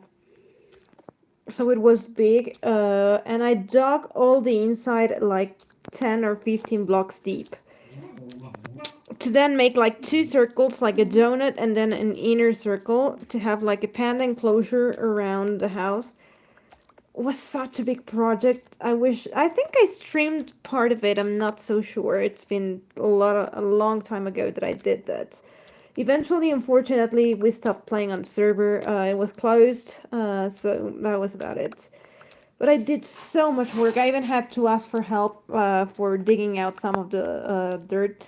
it was big, and I dug all the inside like 10 or 15 blocks deep to then make like two circles, like a donut and then an inner circle to have like a panda enclosure around the house. It was such a big project. I think I streamed part of it. I'm not so sure. It's been a long time ago that I did that. Eventually, unfortunately, we stopped playing on the server. It was closed, so that was about it. But I did so much work. I even had to ask for help for digging out some of the dirt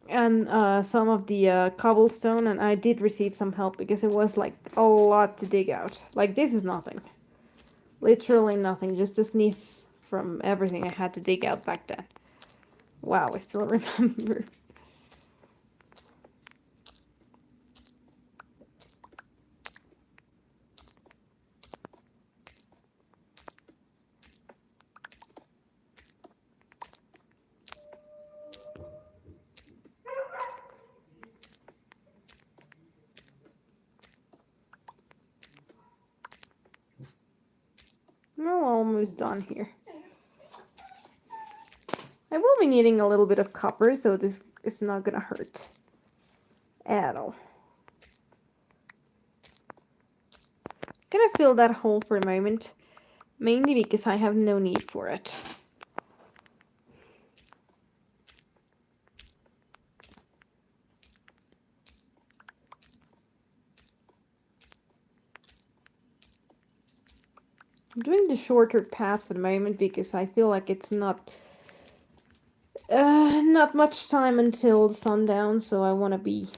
and some of the cobblestone, and I did receive some help because it was like a lot to dig out. Like, this is nothing. Literally nothing, just a sniff from everything I had to dig out back then. Wow, I still remember. We're almost done here. I will be needing a little bit of copper, so this is not gonna hurt at all. Gonna fill that hole for a moment, mainly because I have no need for it. I'm doing the shorter path for the moment because I feel like it's not much time until sundown, so I want to be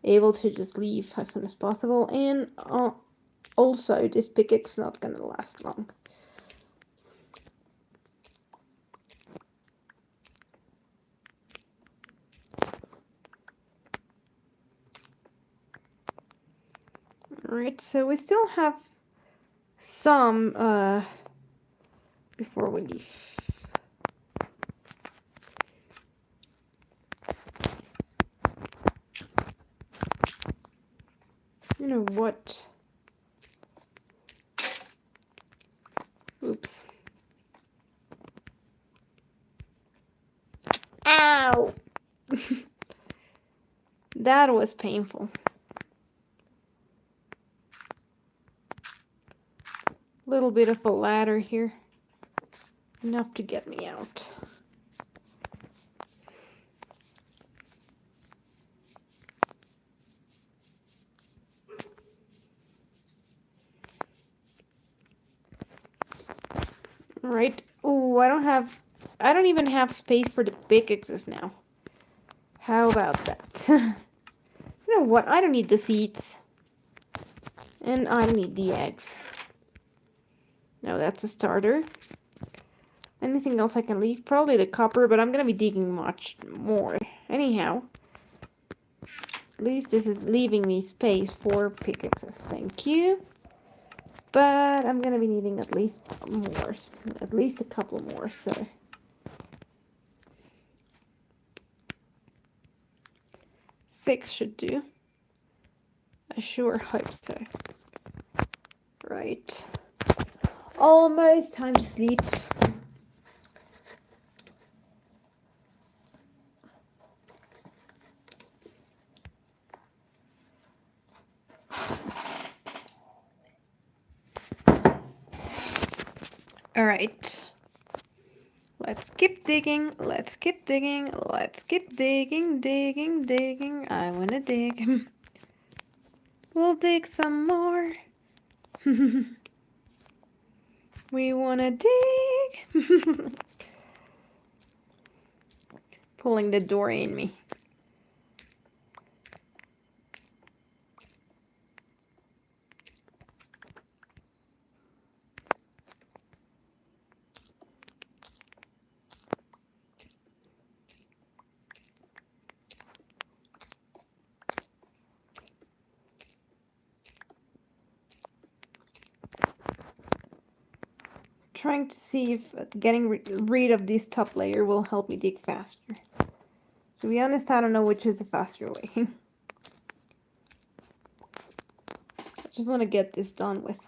able to just leave as soon as possible. And also, this pickaxe not gonna last long. Alright, so we still have some before we leave. You know what? Oops. Ow! That was painful. Little bit of a ladder here. Enough to get me out. Alright. Ooh, I don't even have space for the pickaxes now. How about that? You know what? I don't need the seeds. And I don't need the eggs. No, that's a starter. Anything else I can leave? Probably the copper, but I'm gonna be digging much more. Anyhow, at least this is leaving me space for pickaxes. Thank you. But I'm gonna be needing at least more. At least a couple more, so. 6 should do. I sure hope so. Right. Almost time to sleep. Alright. Let's keep digging. Let's keep digging. Let's keep digging, digging, digging. I wanna dig. We'll dig some more. We wanna dig. Pulling the door in me. Trying to see if getting rid of this top layer will help me dig faster. To be honest, I don't know which is the faster way. I just want to get this done with.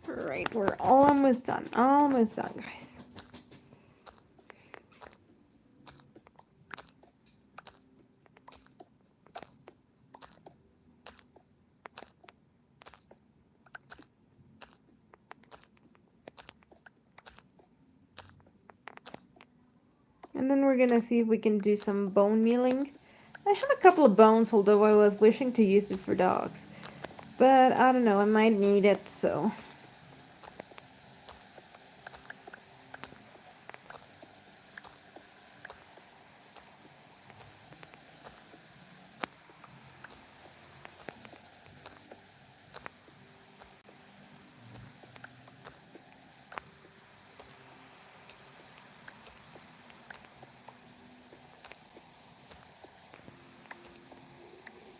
Alright, we're almost done. Almost done, guys. And then we're gonna see if we can do some bone mealing. I have a couple of bones, although I was wishing to use it for dogs. But I don't know, I might need it, so...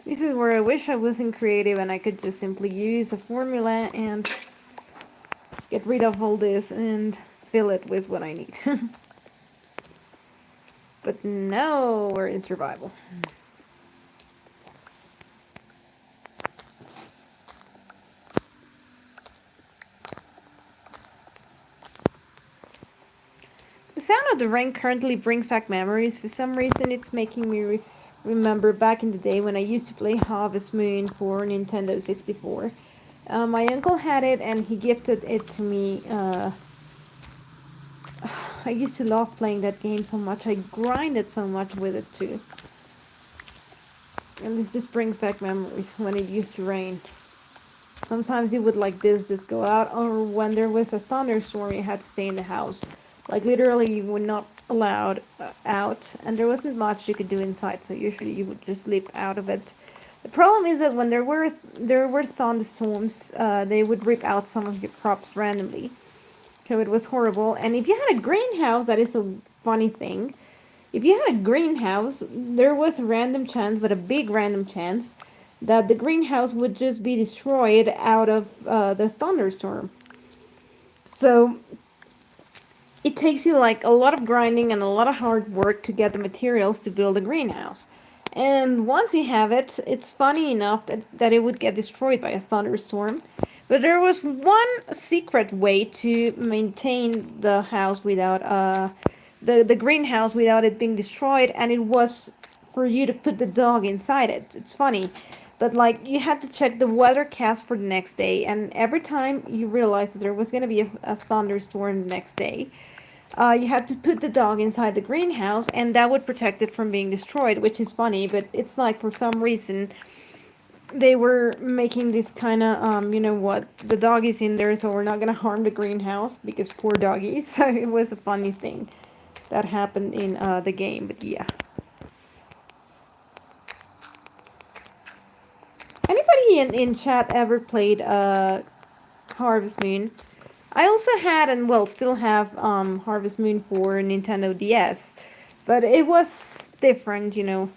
This is where I wish I wasn't creative and I could just simply use a formula and get rid of all this and fill it with what I need. But no, we're in survival. The sound of the rain currently brings back memories. For some reason, it's making me remember back in the day when I used to play Harvest Moon for Nintendo 64. My uncle had it and he gifted it to me. I used to love playing that game so much. I grinded so much with it too. And this just brings back memories when it used to rain. Sometimes you would like this just go out, or when there was a thunderstorm you had to stay in the house. Like literally you were not allowed out, and there wasn't much you could do inside, so usually you would just sleep out of it. The problem is that when there were thunderstorms, they would rip out some of your crops randomly. So it was horrible. And if you had a greenhouse, that is a funny thing. If you had a greenhouse, there was a random chance, but a big random chance, that the greenhouse would just be destroyed out of the thunderstorm. So it takes you like a lot of grinding and a lot of hard work to get the materials to build a greenhouse. And once you have it, it's funny enough that it would get destroyed by a thunderstorm. But there was one secret way to maintain the house without the greenhouse without it being destroyed, and it was for you to put the dog inside it. It's funny. But like you had to check the weathercast for the next day, and every time you realized that there was going to be a thunderstorm the next day, you had to put the dog inside the greenhouse, and that would protect it from being destroyed, which is funny, but it's like for some reason they were making this kind of, you know what, the dog is in there, so we're not going to harm the greenhouse, because poor doggies. So it was a funny thing that happened in the game, but yeah. nobody in chat ever played Harvest Moon. I also had and well still have Harvest Moon for Nintendo DS, but it was different, you know.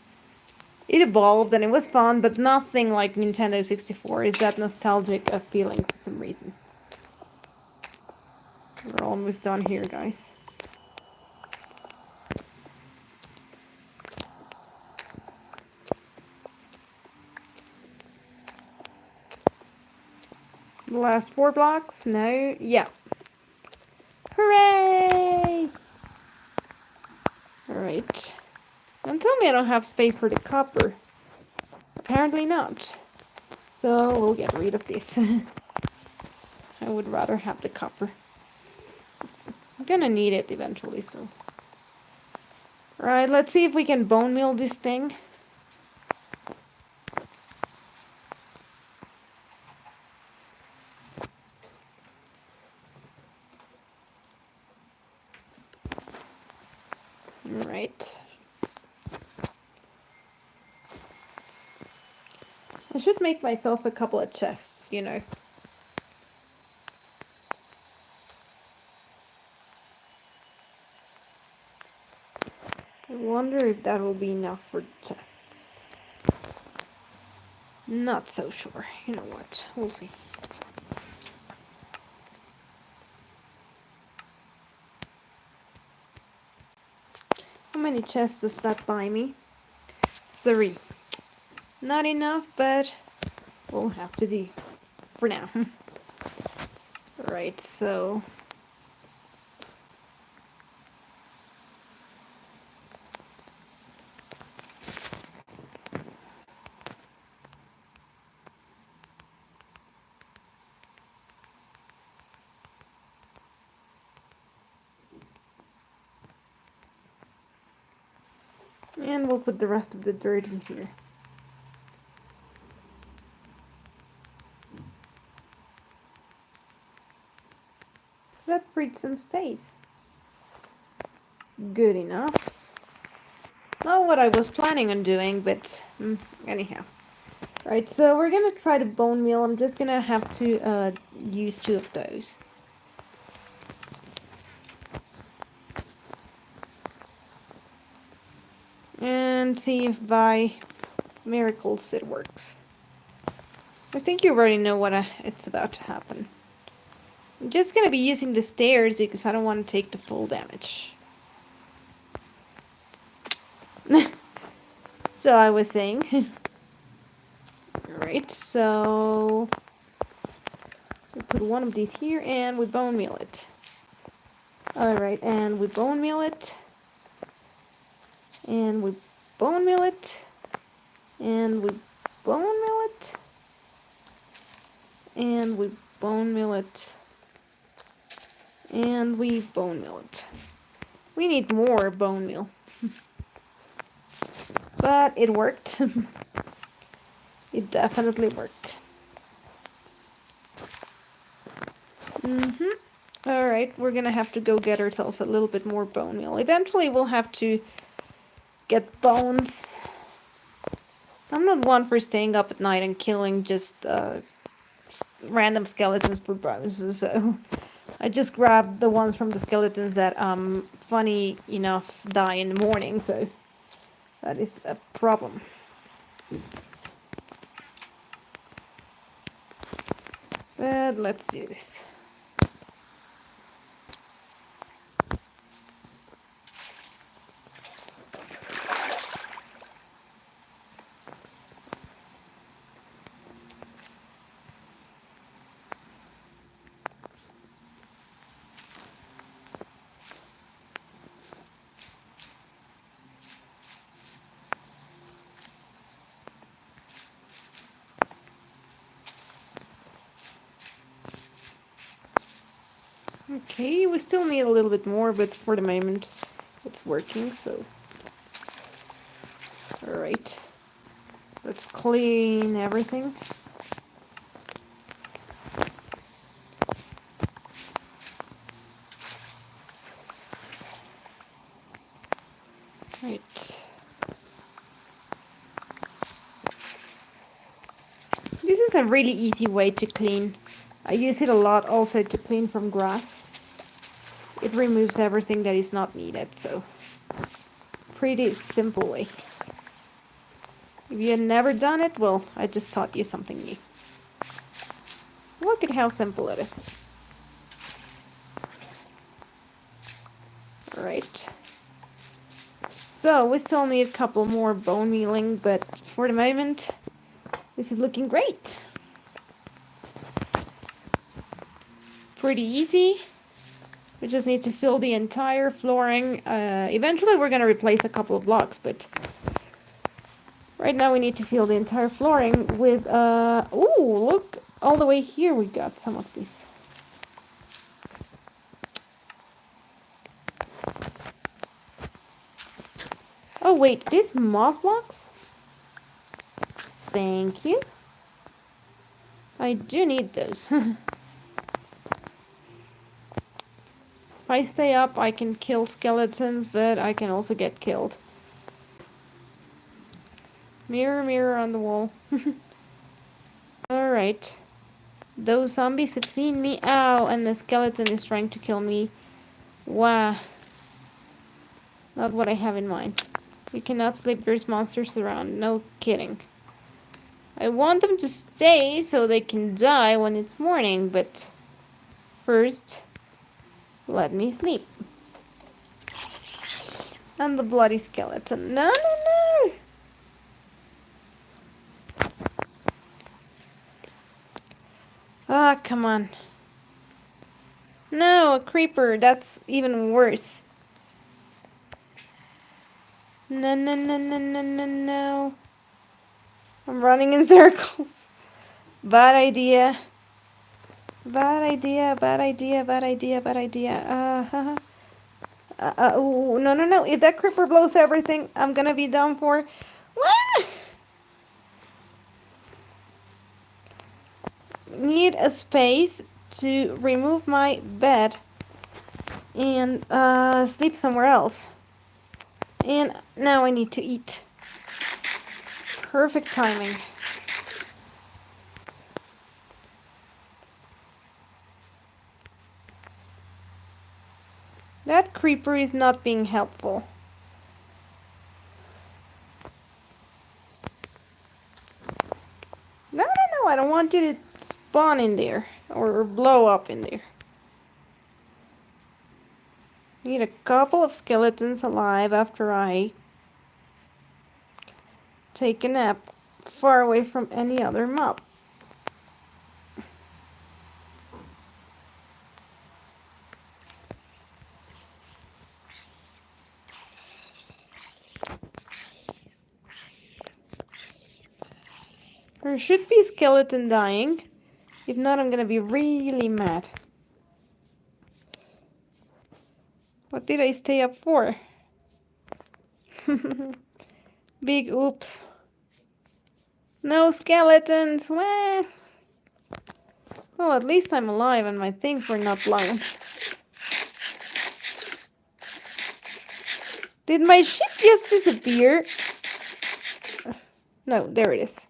It evolved and it was fun, but nothing like Nintendo 64. Is that nostalgic a feeling for some reason? We're almost done here, guys. The last 4 blocks? No? Yeah. Hooray! Alright. Don't tell me I don't have space for the copper. Apparently not. So we'll get rid of this. I would rather have the copper. I'm gonna need it eventually, so. Alright, let's see if we can bone meal this thing. Alright. I should make myself a couple of chests, you know. I wonder if that will be enough for chests. Not so sure. You know what? We'll see. How many chests does that buy me? 3. Not enough, but we'll have to do for now. Right, so and we'll put the rest of the dirt in here. That freed some space. Good enough. Not what I was planning on doing, but anyhow. Right, so we're gonna try the bone meal. I'm just gonna have to use 2 of those. And see if by miracles it works. I think you already know what it's about to happen. I'm just gonna be using the stairs because I don't want to take the full damage. So I was saying. Alright, so we put one of these here and we bone meal it. Alright, and we bone meal it. And we bone meal it. And we bone meal it. And we bone meal it. And we bone meal it. We need more bone meal. But it worked. It definitely worked. Alright, we're gonna have to go get ourselves a little bit more bone meal. Eventually we'll have to get bones. I'm not one for staying up at night and killing just random skeletons for bones, so I just grabbed the ones from the skeletons that funny enough die in the morning, so that is a problem. But let's do this. Okay, we still need a little bit more, but for the moment it's working, so. Alright. Let's clean everything. Right. This a really easy way to clean. I use it a lot also to clean from grass. It removes everything that is not needed, so pretty simple way. If you had never done it, well, I just taught you something new. Look at how simple it is. Alright. So, we still need a couple more bone mealing, but for the moment, this is looking great. Pretty easy. We just need to fill the entire flooring. Eventually we're going to replace a couple of blocks, but right now we need to fill the entire flooring with, ooh, look, all the way here we got some of these. Oh wait, these moss blocks? Thank you. I do need those. If I stay up, I can kill skeletons, but I can also get killed. Mirror, mirror on the wall. Alright. Those zombies have seen me. Ow, and the skeleton is trying to kill me. Wow. Not what I have in mind. You cannot sleep, there's monsters around. No kidding. I want them to stay so they can die when it's morning, but first, let me sleep. And the bloody skeleton. No, no, no! Ah, come on. No, a creeper. That's even worse. No, no, no, no, no, no, no. I'm running in circles. Bad idea. Bad idea, bad idea, bad idea, bad idea. Ooh, no, no, no. If that creeper blows everything, I'm gonna be done for. Need a space to remove my bed and sleep somewhere else. And now I need to eat. Perfect timing. That creeper is not being helpful. No, no, no, I don't want you to spawn in there or blow up in there. Need a couple of skeletons alive after I take a nap far away from any other mob. There should be a skeleton dying. If not, I'm gonna be really mad. What did I stay up for? Big oops. No skeletons! Wah! Well, at least I'm alive and my things were not blown. Did my ship just disappear? No, there it is.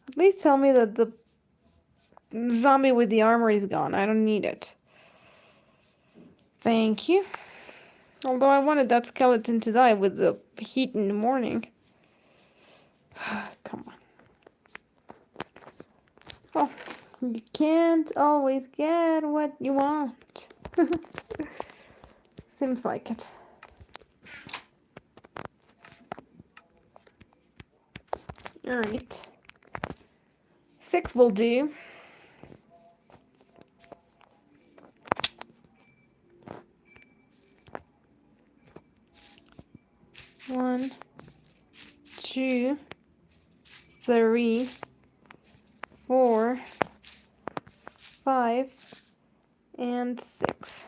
At least tell me that the zombie with the armor is gone. I don't need it. Thank you. Although I wanted that skeleton to die with the heat in the morning. Come on. Oh, you can't always get what you want. Seems like it. Alright. 6 will do. One, 2, 3, 4, 5, and 6.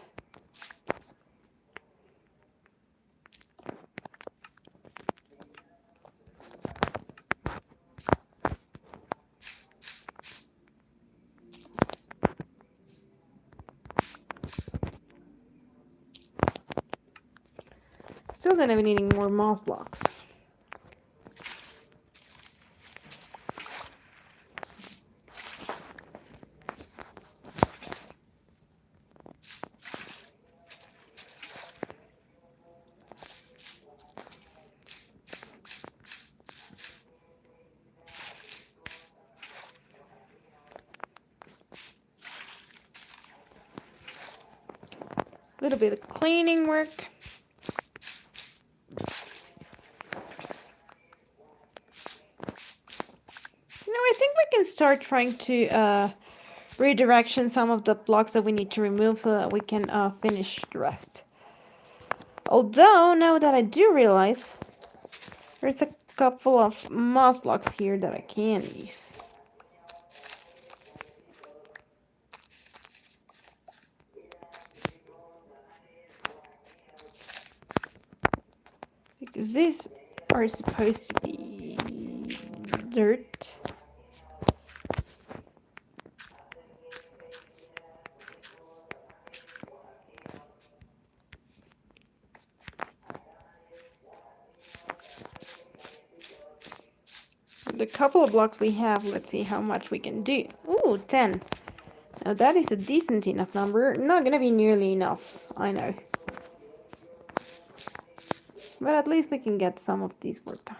Still gonna be needing more moss blocks. little bit of cleaning work. I think we can start trying to redirection some of the blocks that we need to remove so that we can finish the rest. Although, now that I do realize, there's a couple of moss blocks here that I can use. Because these are supposed to be dirt. The couple of blocks we have, let's see how much we can do. Ooh, 10. Now that is a decent enough number. Not gonna be nearly enough, I know. But at least we can get some of these work done.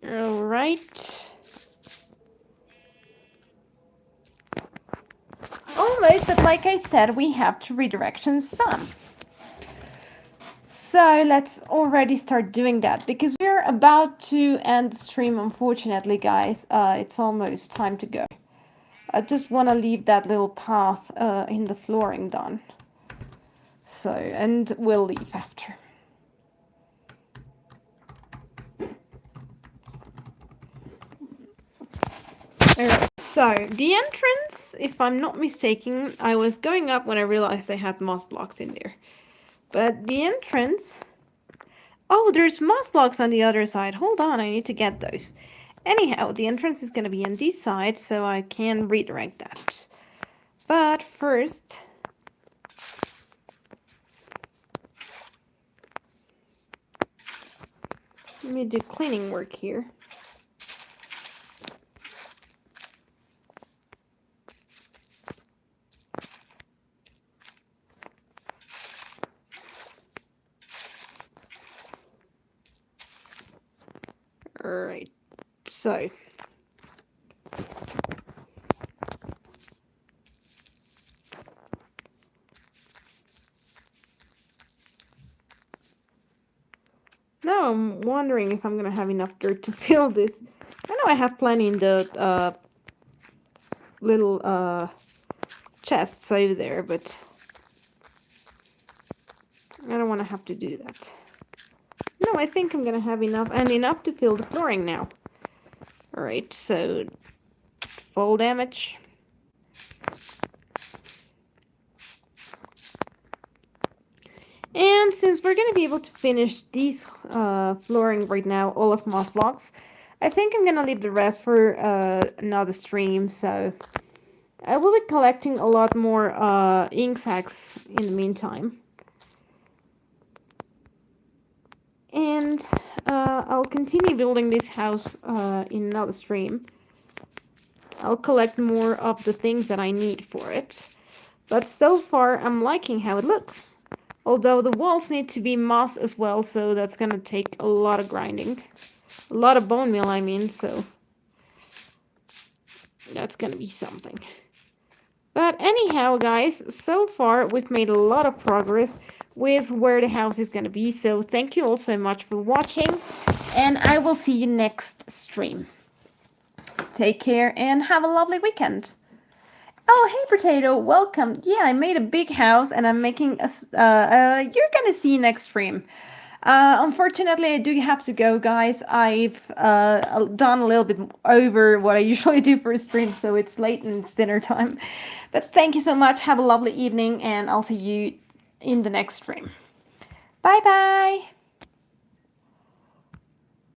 Alright. Almost, but like I said, we have to redirection some. So let's already start doing that, because we're about to end the stream, unfortunately, guys. It's almost time to go. I just want to leave that little path in the flooring done. So, and we'll leave after. Alright, so the entrance, if I'm not mistaken, I was going up when I realized I had moss blocks in there. But the entrance... Oh, there's moss blocks on the other side. Hold on, I need to get those. Anyhow, the entrance is going to be on this side, so I can redirect that. But first... let me do cleaning work here. Alright, so... now I'm wondering if I'm gonna have enough dirt to fill this. I know I have plenty in the little chests over there, but I don't want to have to do that. No, I think I'm gonna have enough, and enough to fill the flooring now. Alright, so full damage. And since we're going to be able to finish these flooring right now, all of moss blocks, I think I'm going to leave the rest for another stream. So I will be collecting a lot more ink sacks in the meantime. And I'll continue building this house in another stream. I'll collect more of the things that I need for it. But so far, I'm liking how it looks. Although the walls need to be moss as well, so that's gonna take a lot of grinding. A lot of bone meal, I mean, so... that's gonna be something. But anyhow, guys, so far we've made a lot of progress with where the house is gonna be. So thank you all so much for watching, and I will see you next stream. Take care and have a lovely weekend. Oh, hey, Potato, welcome. Yeah, I made a big house, and I'm making a... you're gonna see next stream. Unfortunately, I do have to go, guys. I've done a little bit over what I usually do for a stream, so it's late and it's dinner time. But thank you so much. Have a lovely evening, and I'll see you in the next stream. Bye-bye.